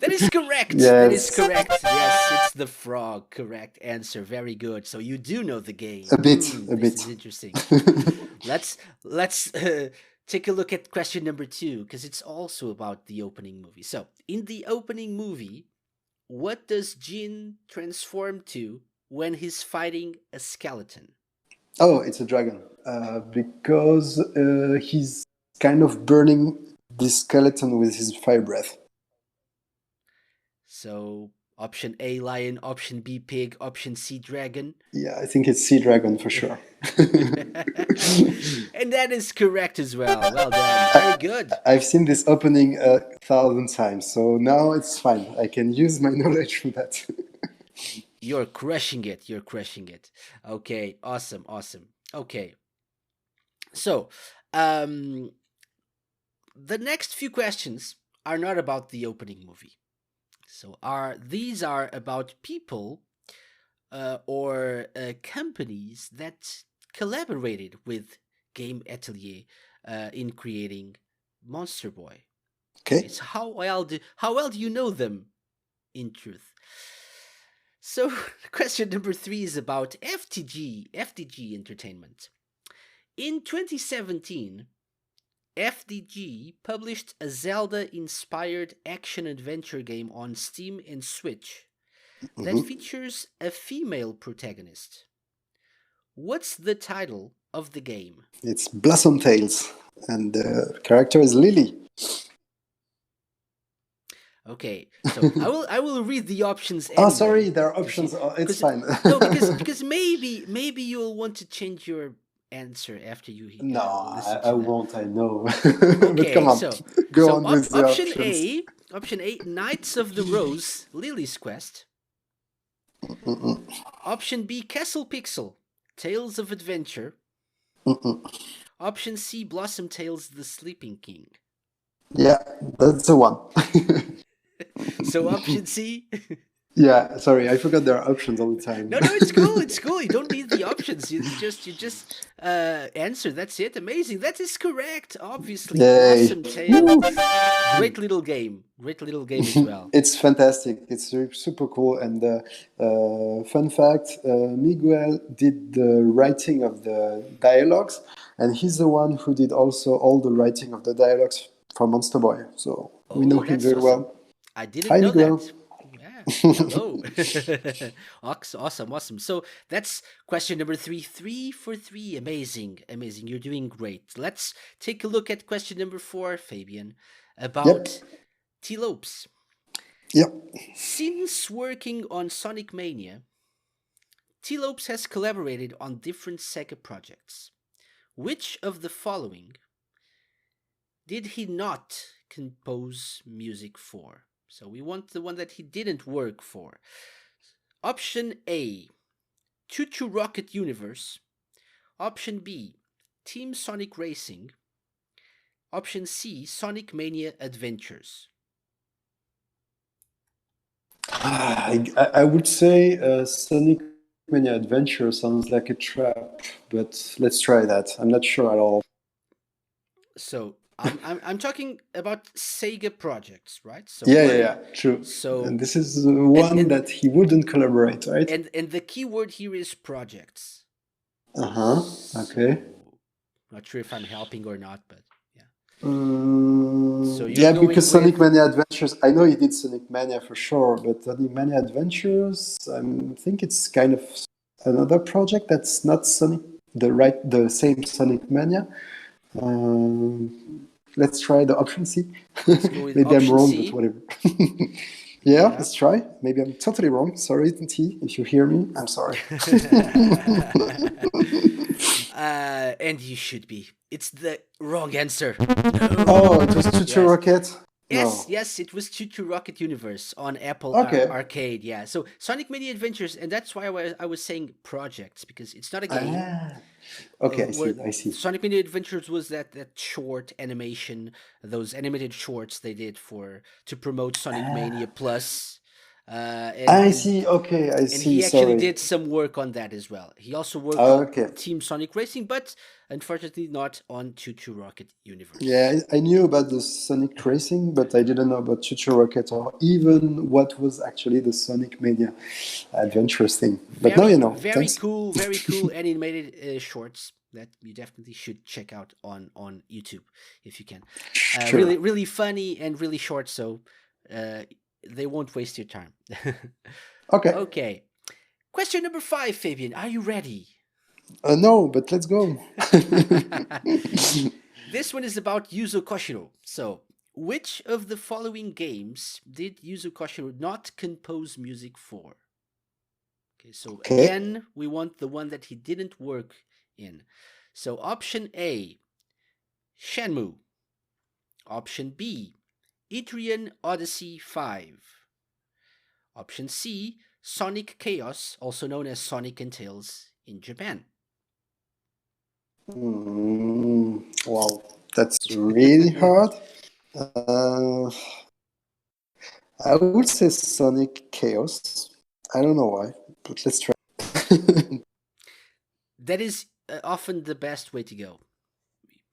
That is correct. Yes. That is correct. Yes, it's the frog. Correct answer. Very good. So you do know the game. A bit. This is interesting. Let's take a look at question number 2 because it's also about the opening movie. So in the opening movie, what does Jin transform to when he's fighting a skeleton? Oh, it's a dragon. Because he's kind of burning this skeleton with his fire breath. So option A, lion. Option B, pig. Option C, dragon. Yeah, I think it's sea dragon for sure. And that is correct as well. Well done. Very good. I've seen this opening 1,000 times, so now it's fine. I can use my knowledge from that. You're crushing it. You're crushing it. Okay. Awesome. Awesome. Okay. So, the next few questions are not about the opening movie. So these are about people or companies that collaborated with Game Atelier in creating Monster Boy. Okay. So how well do you know them, in truth? So question number 3 is about FDG Entertainment. In 2017, FDG published a Zelda-inspired action-adventure game on Steam and Switch that features a female protagonist. What's the title of the game? It's Blossom Tales, and the character is Lily. Okay, so I will read the options. Anyway, Oh, sorry, there are options. It's fine. No, because maybe you'll want to change your answer after you hear. No, I won't. I know. Okay, but come on, go on with the option options. Option A, Knights of the Rose, Lily's Quest. Option B, Castle Pixel, Tales of Adventure. Option C, Blossom Tales, The Sleeping King. Yeah, that's the one. So option C. Yeah, sorry, I forgot there are options all the time. No, it's cool. It's cool. You don't need the options. You just answer. That's it. Amazing. That is correct. Obviously, Yay. Blossom Tales. Great little game. Great little game as well. It's fantastic. It's super cool. And fun fact: Miguel did the writing of the dialogues, and he's the one who did also all the writing of the dialogues for Monster Boy. So we know him very well. I didn't Hi, know Miguel. that. Hello. Awesome. So that's question number 3. 3 for 3. Amazing. You're doing great. Let's take a look at question number 4, Fabien, about T-Lopes. Yep. Since working on Sonic Mania, T-Lopes has collaborated on different Sega projects. Which of the following did he not compose music for? So we want the one that he didn't work for. Option A, Choo Choo Rocket Universe. Option B, Team Sonic Racing. Option C, Sonic Mania Adventures. I would say Sonic Mania Adventure sounds like a trap, but let's try that. I'm not sure at all. So I'm talking about Sega projects, right? So Yeah, true. So And this is one that he wouldn't collaborate, right? and the keyword here is projects. Uh-huh, okay. So, not sure if I'm helping or not, but yeah. So you're going because with- Sonic Mania Adventures, I know he did Sonic Mania for sure, but Sonic Mania Adventures, I think it's kind of another project that's not Sonic, the same Sonic Mania. Let's try the option C. Let's go with Maybe I'm option wrong, C. but whatever. Yeah, let's try. Maybe I'm totally wrong. Sorry, T, if you hear me, I'm sorry. And you should be. It's the wrong answer. Oh, it was Choo Choo Rocket? Yes, No. yes, it was Choo Choo Rocket Universe on Apple Okay. Arcade. Yeah, so Sonic Mania Adventures, and that's why I was saying projects, because it's not a game. Okay, Where I see. Sonic Mania Adventures was that short animation, those animated shorts they did to promote Sonic Mania Plus. I see, okay, I see, And he actually sorry. did some work on that as well. He also worked Okay. on Team Sonic Racing, but unfortunately not on Choo Choo Rocket Universe. Yeah, I knew about the Sonic Racing, but I didn't know about Choo Choo Rocket or even what was actually the Sonic Mania Adventures thing. But now you know. Very Thanks. very cool animated shorts that you definitely should check out on YouTube if you can. Sure. Really funny and really short, so they won't waste your time. Okay. Okay. Question number 5, Fabien. Are you ready? No, but let's go. This one is about Yuzo Koshiro. So, which of the following games did Yuzo Koshiro not compose music for? Okay, so again, we want the one that he didn't work in. So, option A, Shenmue. Option B, Etrian Odyssey 5. Option C, Sonic Chaos, also known as Sonic and Tails in Japan. Wow, that's really hard. I would say Sonic Chaos. I don't know why, but let's try. That is often the best way to go.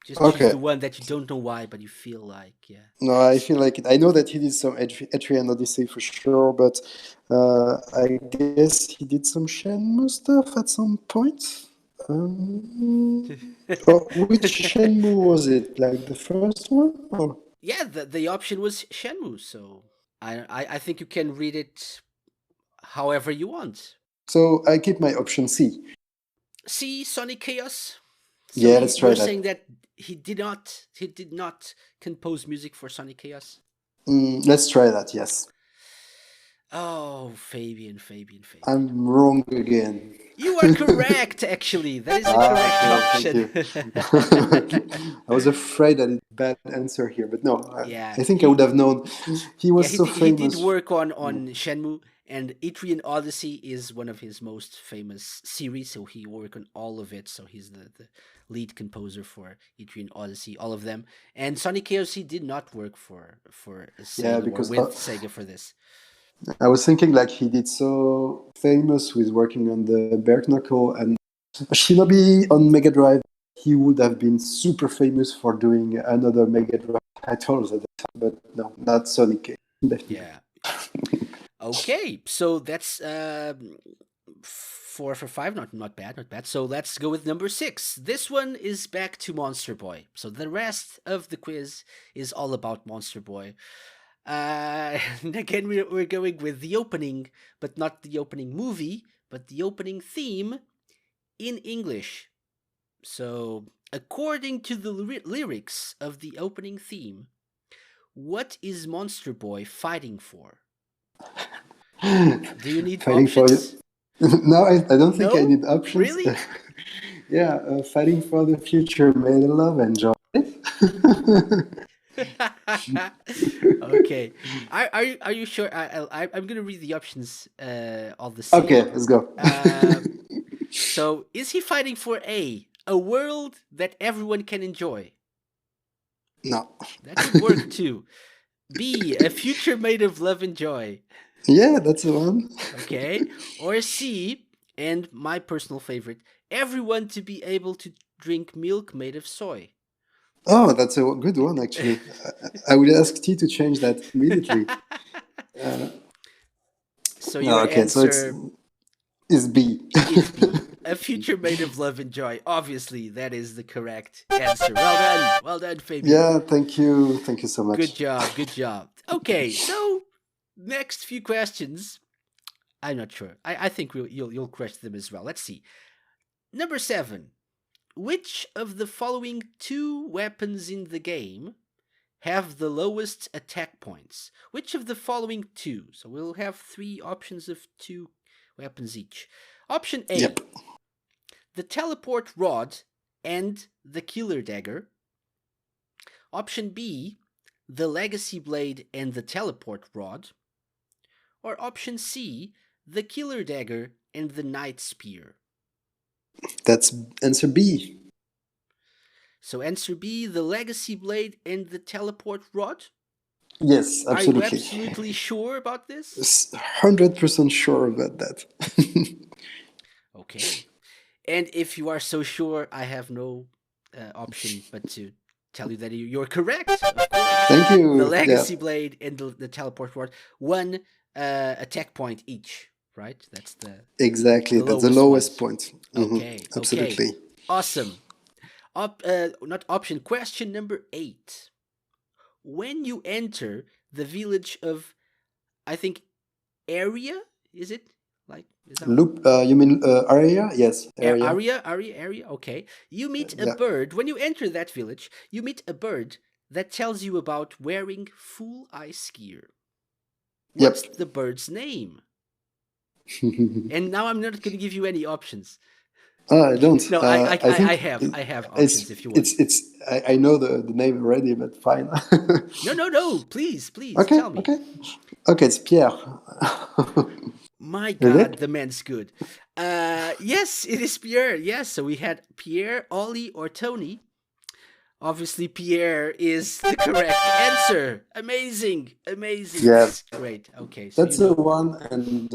Just Okay. choose the one that you don't know why, but you feel like, yeah. No, I feel like it. I know that he did some Etrian Odyssey for sure, but I guess he did some Shenmue stuff at some point. Which Shenmue was it? Like the first one? Or? Yeah, the option was Shenmue, so I think you can read it however you want. So I keep my option C. C, Sonic Chaos. So yeah, let's try you're that. saying that he did not compose music for Sonic Chaos? Let's try that, yes. Oh, Fabien. I'm wrong again. You are correct, actually. That is the correct option. I was afraid that it's a bad answer here, but no. I think I would have known. He was so famous. He did work on Shenmue, and Etrian Odyssey is one of his most famous series, so he worked on all of it. So he's the lead composer for Etrian Odyssey, all of them. And Sonic Chaos, he did not work for Sega or with Sega for this. I was thinking like he did so famous with working on the Bare Knuckle and Shinobi on Mega Drive. He would have been super famous for doing another Mega Drive titles at the time, but no, not Sonic. Definitely. Yeah. Okay, so that's 4 for 5. Not bad. So let's go with number 6. This one is back to Monster Boy. So the rest of the quiz is all about Monster Boy. And again, we're going with the opening, but not the opening movie, but the opening theme in English. So, according to the lyrics of the opening theme, what is Monster Boy fighting for? Do you need fighting options? No, I don't think I need options. Really? Yeah, fighting for the future. May the love enjoy it. Okay. Are you sure? I'm gonna read the options all the same. Okay, let's go. So, is he fighting for A, world that everyone can enjoy? No. That would work too. B, a future made of love and joy. Yeah, that's the one. Okay. Or C, And my personal favorite, everyone to be able to drink milk made of soy. Oh, that's a good one, actually. I would ask T to change that immediately. So your Okay, so answer it's B. is B. A future made of love and joy. Obviously, that is the correct answer. Well done. Well done, Fabien. Yeah, thank you. Thank you so much. Good job. Good job. Okay, so next few questions. I'm not sure. I think you'll crush them as well. Let's see. Number 7. Which of the following 2 weapons in the game have the lowest attack points? Which of the following 2? So we'll have 3 options of 2 weapons each. Option A, Yep. the teleport rod and the killer dagger. Option B, the legacy blade and the teleport rod. Or option C, the killer dagger and the knight spear. That's answer B. So answer B, the legacy blade and the teleport rod. Yes, absolutely. Are you absolutely sure about this? 100% sure about that. Okay. And if you are so sure, I have no option but to tell you that you're correct. Of course. Thank you. The legacy blade and the teleport rod, 1 attack point each, right? That's exactly. That's the lowest point. Okay. Absolutely. Okay. Awesome. Not option. Question number 8. When you enter the village of, I think, area, is it? Is that Loop? You mean area? Yes, area. Area. Okay. You meet a bird. When you enter that village, you meet a bird that tells you about wearing full ice gear. What's the bird's name? And now I'm not going to give you any options. I don't. No, I have options if you want. I know the name already, but fine. No. Please, okay, tell me. Okay, it's Pierre. My God, the man's good. Yes, it is Pierre. Yes, so we had Pierre, Ollie, or Tony. Obviously, Pierre is the correct answer. Amazing. Yes. Great. Okay. So that's the one. And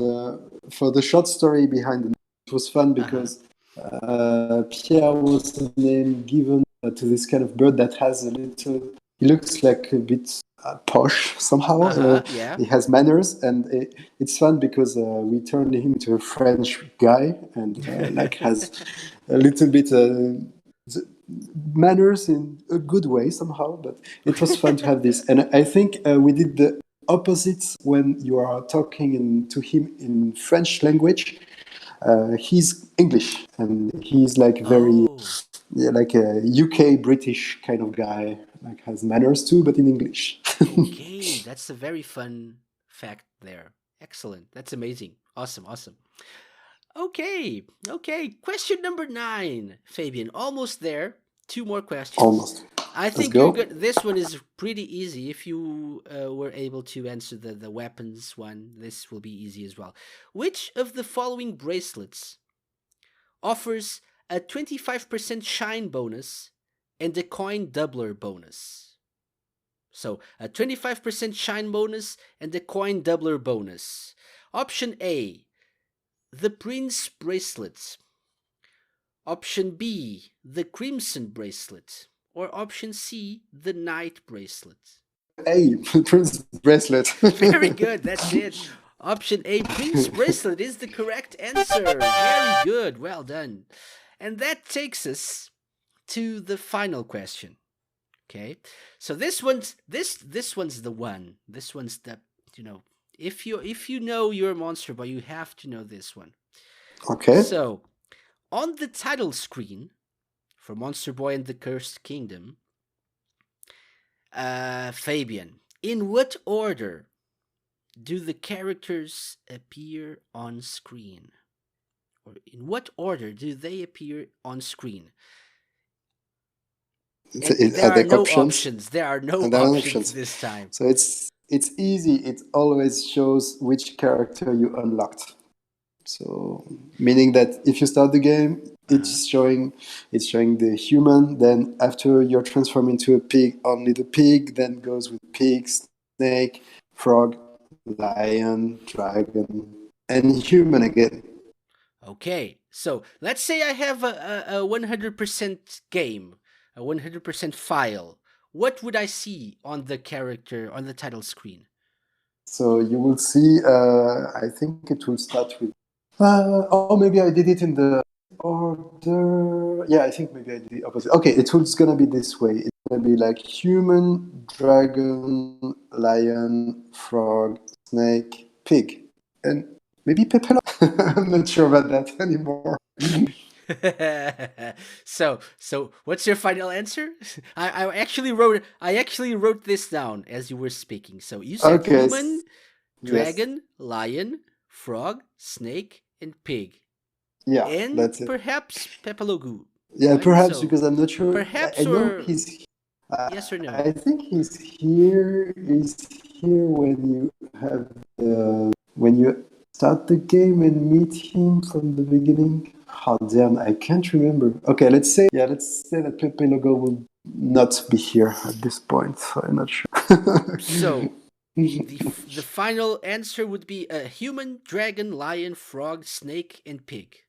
for the short story behind it was fun because Pierre was the name given to this kind of bird that has a little. He looks like a bit posh somehow. Yeah. He has manners, and it's fun because we turned him into a French guy and has a little bit manners in a good way somehow. But it was fun to have this, and I think we did the opposite when you are talking to him in French language. He's English, and he's like very like a UK British kind of guy. Like has manners too, but in English. Okay, that's a very fun fact there. Excellent. That's amazing. Awesome. Okay. Question number 9, Fabien. Almost there. 2 more questions. Almost. I think you're good. This one is pretty easy. If you were able to answer the weapons one, this will be easy as well. Which of the following bracelets offers a 25% shine bonus and a coin doubler bonus? So, a 25% shine bonus and a coin doubler bonus. Option A, the Prince bracelet. Option B, the Crimson bracelet. Or option C, the Knight bracelet. A, Prince bracelet. Very good, that's it. Option A, Prince bracelet is the correct answer. Very good, well done. And that takes us to the final question. Okay, so this one's the one. This one's the, if you know your Monster Boy, you have to know this one. Okay. So, on the title screen for Monster Boy and the Cursed Kingdom, Fabien, in what order do the characters appear on screen? Or in what order do they appear on screen? There are no options. There are no options this time. So it's easy. It always shows which character you unlocked. So meaning that if you start the game, it's showing the human. Then after you're transformed into a pig, only the pig. Then goes with pig, snake, frog, lion, dragon, and human again. Okay, so let's say I have a 100% game, a 100% file. What would I see on the character, on the title screen? So you will see, I think it will start with, oh, maybe I did it in the order. Yeah, I think maybe I did the opposite. Okay, it's going to be this way. It's going to be like human, dragon, lion, frog, snake, pig, and maybe Pepelo. I'm not sure about that anymore. So what's your final answer? I actually wrote this down as you were speaking. So you said Okay. human, Yes. dragon, lion, frog, snake, and pig. Yeah, And that's it. perhaps Pepelogu. Yeah, right? perhaps So because I'm not sure. perhaps I know or he's. yes or no? I think he's here. He's here when you have when you start the game and meet him from the beginning. Oh damn, I can't remember. Okay, let's say that Pepe Logo will not be here at this point. So I'm not sure. So the final answer would be a human, dragon, lion, frog, snake, and pig.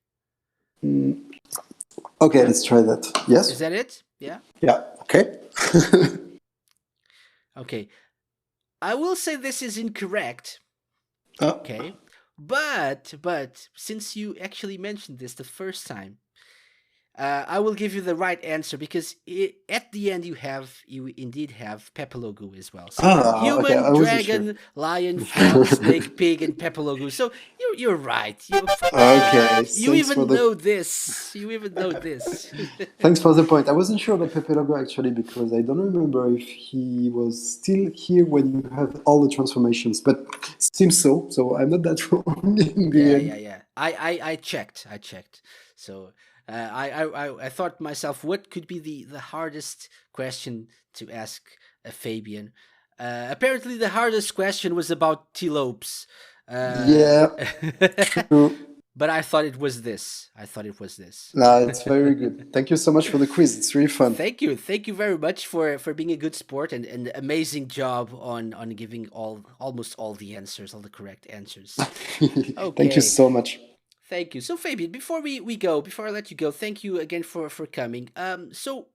Okay, let's try that. Yes. Is that it? Yeah. Yeah. Okay. Okay. I will say this is incorrect. Oh. Okay. But since you actually mentioned this the first time, I will give you the right answer because at the end you indeed have Pepelogu as well. So human, okay. I wasn't dragon, sure. lion, frog, snake, pig, and Pepelogu. So you're right. Okay. You even know this. You even know this. Thanks for the point. I wasn't sure about Pepe Logo actually because I don't remember if he was still here when you have all the transformations, but seems so. So I'm not that wrong in the end. Yeah. I checked. So I thought to myself, what could be the hardest question to ask a Fabien? Apparently, the hardest question was about T-lopes. Yeah, true. But I thought it was this. No, it's very good. Thank you so much for the quiz. It's really fun. Thank you very much for being a good sport and amazing job on giving almost all the answers, all the correct answers. Okay. Thank you so much. Thank you. So Fabien, before I let you go, thank you again for coming. So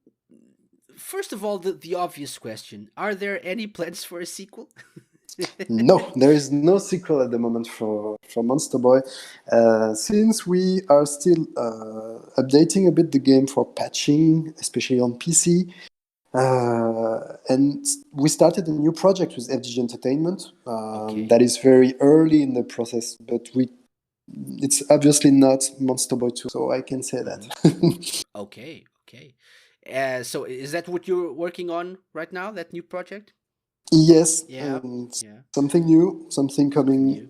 first of all, the obvious question: are there any plans for a sequel? No, there is no sequel at the moment for Monster Boy. Since we are still updating a bit the game for patching, especially on PC, and we started a new project with FGG Entertainment. Okay. That is very early in the process, but it's obviously not Monster Boy 2, so I can say that. Okay. So is that what you're working on right now? That new project? Yes, Yeah. Something new, something coming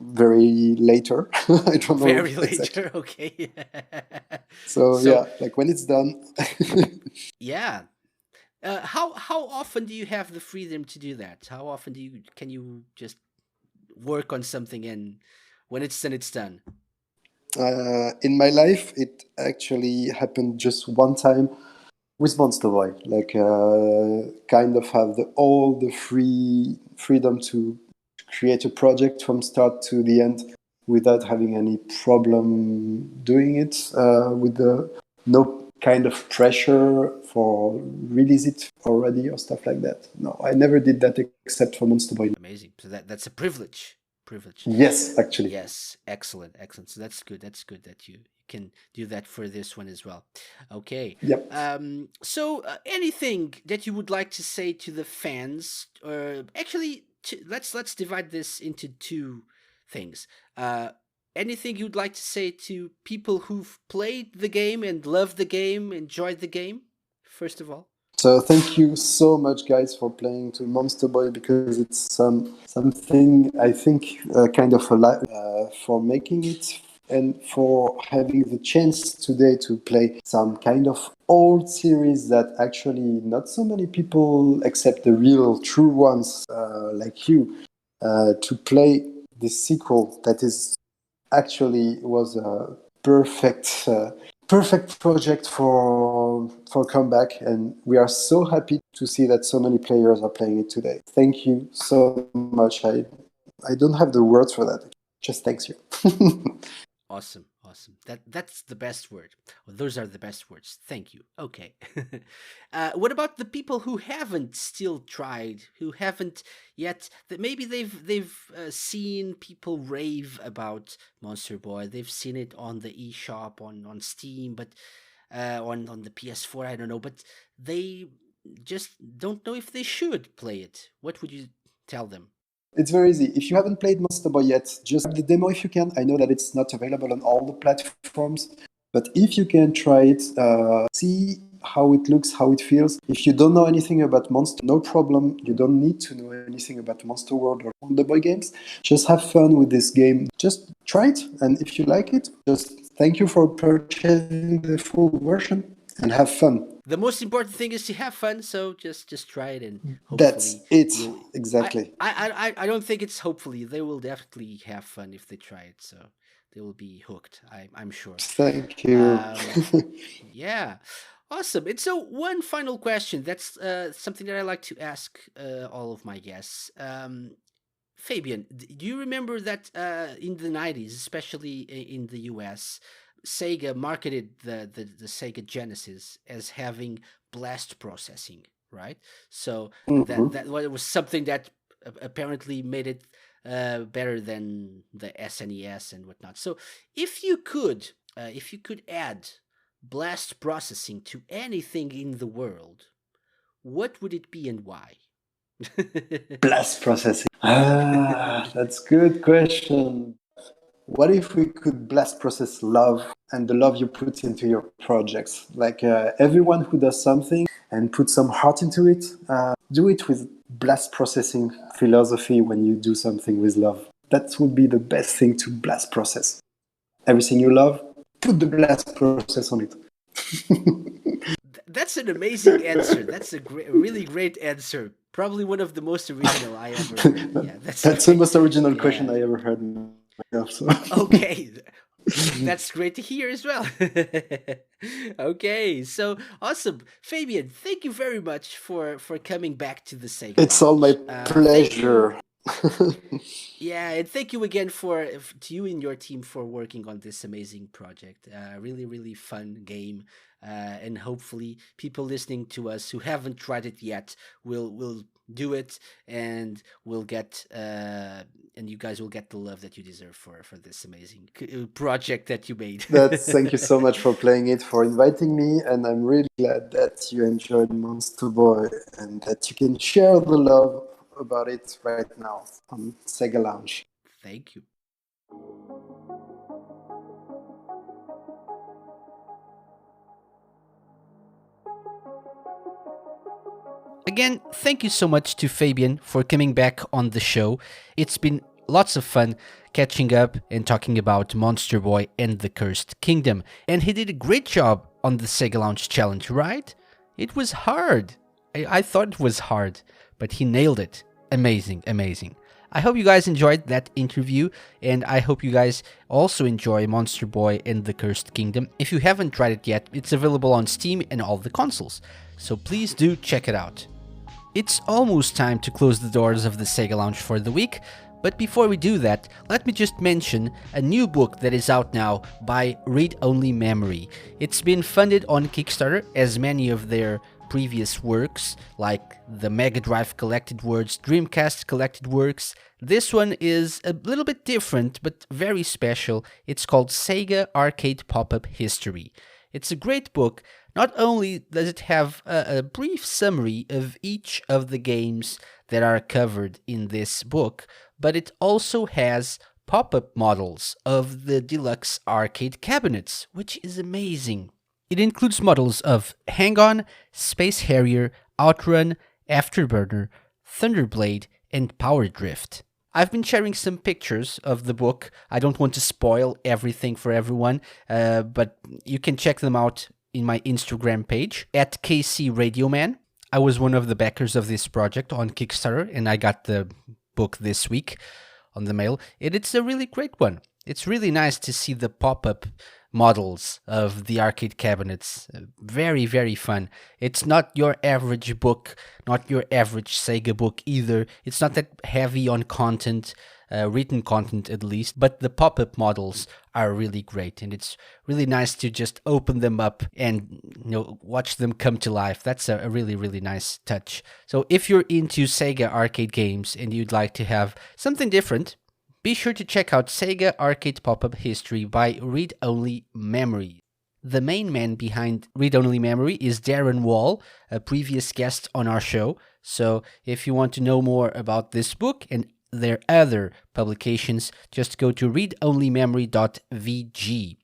very later. I don't know. Very later, exactly. Okay. So yeah, like when it's done. Yeah. How often do you have the freedom to do that? How often can you just work on something and when it's done, it's done? In my life, it actually happened just one time with Monster Boy. Like, kind of have all the freedom to create a project from start to the end without having any problem doing it, with no kind of pressure for release it already or stuff like that. No, I never did that except for Monster Boy. Amazing. So that's a privilege. Yes, actually. Yes, excellent. So that's good that you can do that for this one as well. Okay. Yep. So anything that you would like to say to the fans, or actually, let's divide this into two things. Anything you'd like to say to people who've played the game and loved the game, enjoyed the game, first of all? So thank you so much, guys, for playing to Monster Boy, because it's something I think kind of for making it and for having the chance today to play some kind of old series that actually not so many people, except the real true ones like you, to play this sequel that is actually was a perfect project for comeback, and we are so happy to see that so many players are playing it today. Thank you so much. I don't have the words for that. Just thanks you. Awesome. Awesome. That's the best word. Well, those are the best words. Thank you. Okay. What about the people who haven't still tried, who haven't yet? That maybe they've seen people rave about Monster Boy. They've seen it on the eShop on Steam, but on the PS4, I don't know. But they just don't know if they should play it. What would you tell them? It's very easy. If you haven't played Monster Boy yet, just have the demo if you can. I know that it's not available on all the platforms, but if you can try it, see how it looks, how it feels. If you don't know anything about Monster, no problem. You don't need to know anything about Monster World or Wonder Boy games. Just have fun with this game. Just try it, and if you like it, just thank you for purchasing the full version and have fun. The most important thing is to have fun, so just try it and hopefully That's it. Exactly. I don't think it's hopefully. They will definitely have fun if they try it, so they will be hooked. I'm sure. Thank you. Yeah, awesome. And so one final question. That's something that I like to ask all of my guests. Fabien, do you remember that in the 90s, especially in the US, Sega marketed the Sega Genesis as having blast processing, right? So that was something that apparently made it better than the SNES and whatnot. So if you could add blast processing to anything in the world, what would it be and why? Blast processing. That's a good question. What if we could blast process love and the love you put into your projects? Like everyone who does something and put some heart into it, do it with blast processing philosophy when you do something with love. That would be the best thing to blast process. Everything you love, put the blast process on it. That's an amazing answer. That's a really great answer. Probably one of the most original I ever heard. Yeah, that's the most original question I ever heard. So. Okay, that's great to hear as well. Okay, so awesome, Fabien. Thank you very much for coming back to the Sega. It's all my pleasure. Yeah, and thank you again to you and your team for working on this amazing project. Really fun game, and hopefully people listening to us who haven't tried it yet will do it, and will get and you guys will get the love that you deserve for this amazing project that you made. Thank you so much for playing it, for inviting me, and I'm really glad that you enjoyed Monster Boy and that you can share the love about it right now on Sega Lounge. Thank you. Again, thank you so much to Fabien for coming back on the show. It's been lots of fun catching up and talking about Monster Boy and the Cursed Kingdom. And he did a great job on the Sega Lounge Challenge, right? It was hard. I thought it was hard, but he nailed it. Amazing. I hope you guys enjoyed that interview, and I hope you guys also enjoy Monster Boy and the Cursed Kingdom. If you haven't tried it yet, it's available on Steam and all the consoles, so please do check it out. It's almost time to close the doors of the Sega Lounge for the week, but before we do that, let me just mention a new book that is out now by Read Only Memory. It's been funded on Kickstarter, as many of their previous works, like the Mega Drive Collected Works, Dreamcast Collected Works. This one is a little bit different, but very special. It's called Sega Arcade Pop-Up History. It's a great book. Not only does it have a brief summary of each of the games that are covered in this book, but it also has pop-up models of the deluxe arcade cabinets, which is amazing. It includes models of Hang-On, Space Harrier, Outrun, Afterburner, Thunderblade, and Power Drift. I've been sharing some pictures of the book. I don't want to spoil everything for everyone, but you can check them out in my Instagram page, at KCRadioman. I was one of the backers of this project on Kickstarter, and I got the book this week on the mail. It's a really great one. It's really nice to see the pop-up models of the arcade cabinets. Very fun. It's not your average book, not your average Sega book either. It's not that heavy on content, written content at least, but the pop-up models are really great, and it's really nice to just open them up and watch them come to life. That's a really, really nice touch. So if you're into Sega arcade games and you'd like to have something different, be sure to check out Sega Arcade Pop-Up History by Read Only Memory. The main man behind Read Only Memory is Darren Wall, a previous guest on our show. So if you want to know more about this book and their other publications, just go to readonlymemory.vg.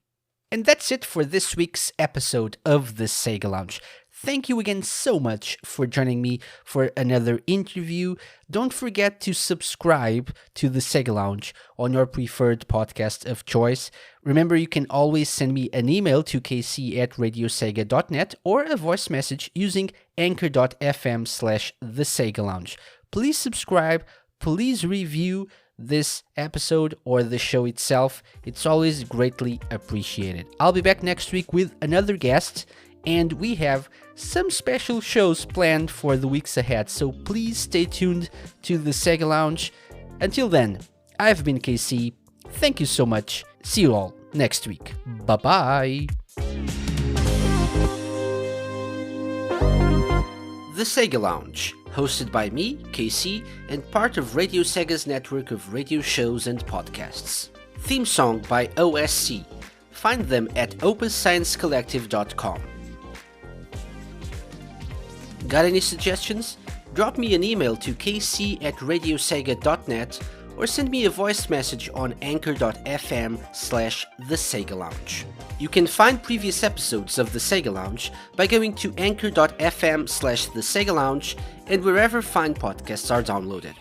And that's it for this week's episode of the Sega Lounge. Thank you again so much for joining me for another interview. Don't forget to subscribe to the Sega Lounge on your preferred podcast of choice. Remember, you can always send me an email to kc@radiosega.net or a voice message using anchor.fm/thesegalounge. Please subscribe. Please review this episode or the show itself. It's always greatly appreciated. I'll be back next week with another guest, and we have some special shows planned for the weeks ahead, so please stay tuned to the Sega Lounge. Until then, I've been KC. Thank you so much. See you all next week. Bye-bye. The Sega Lounge, hosted by me, KC, and part of Radio Sega's network of radio shows and podcasts. Theme song by OSC. Find them at opussciencecollective.com. Got any suggestions? Drop me an email to kc@radiosega.net or send me a voice message on anchor.fm/thesegalounge. You can find previous episodes of the Sega Lounge by going to anchor.fm/thesegalounge and wherever fine podcasts are downloaded.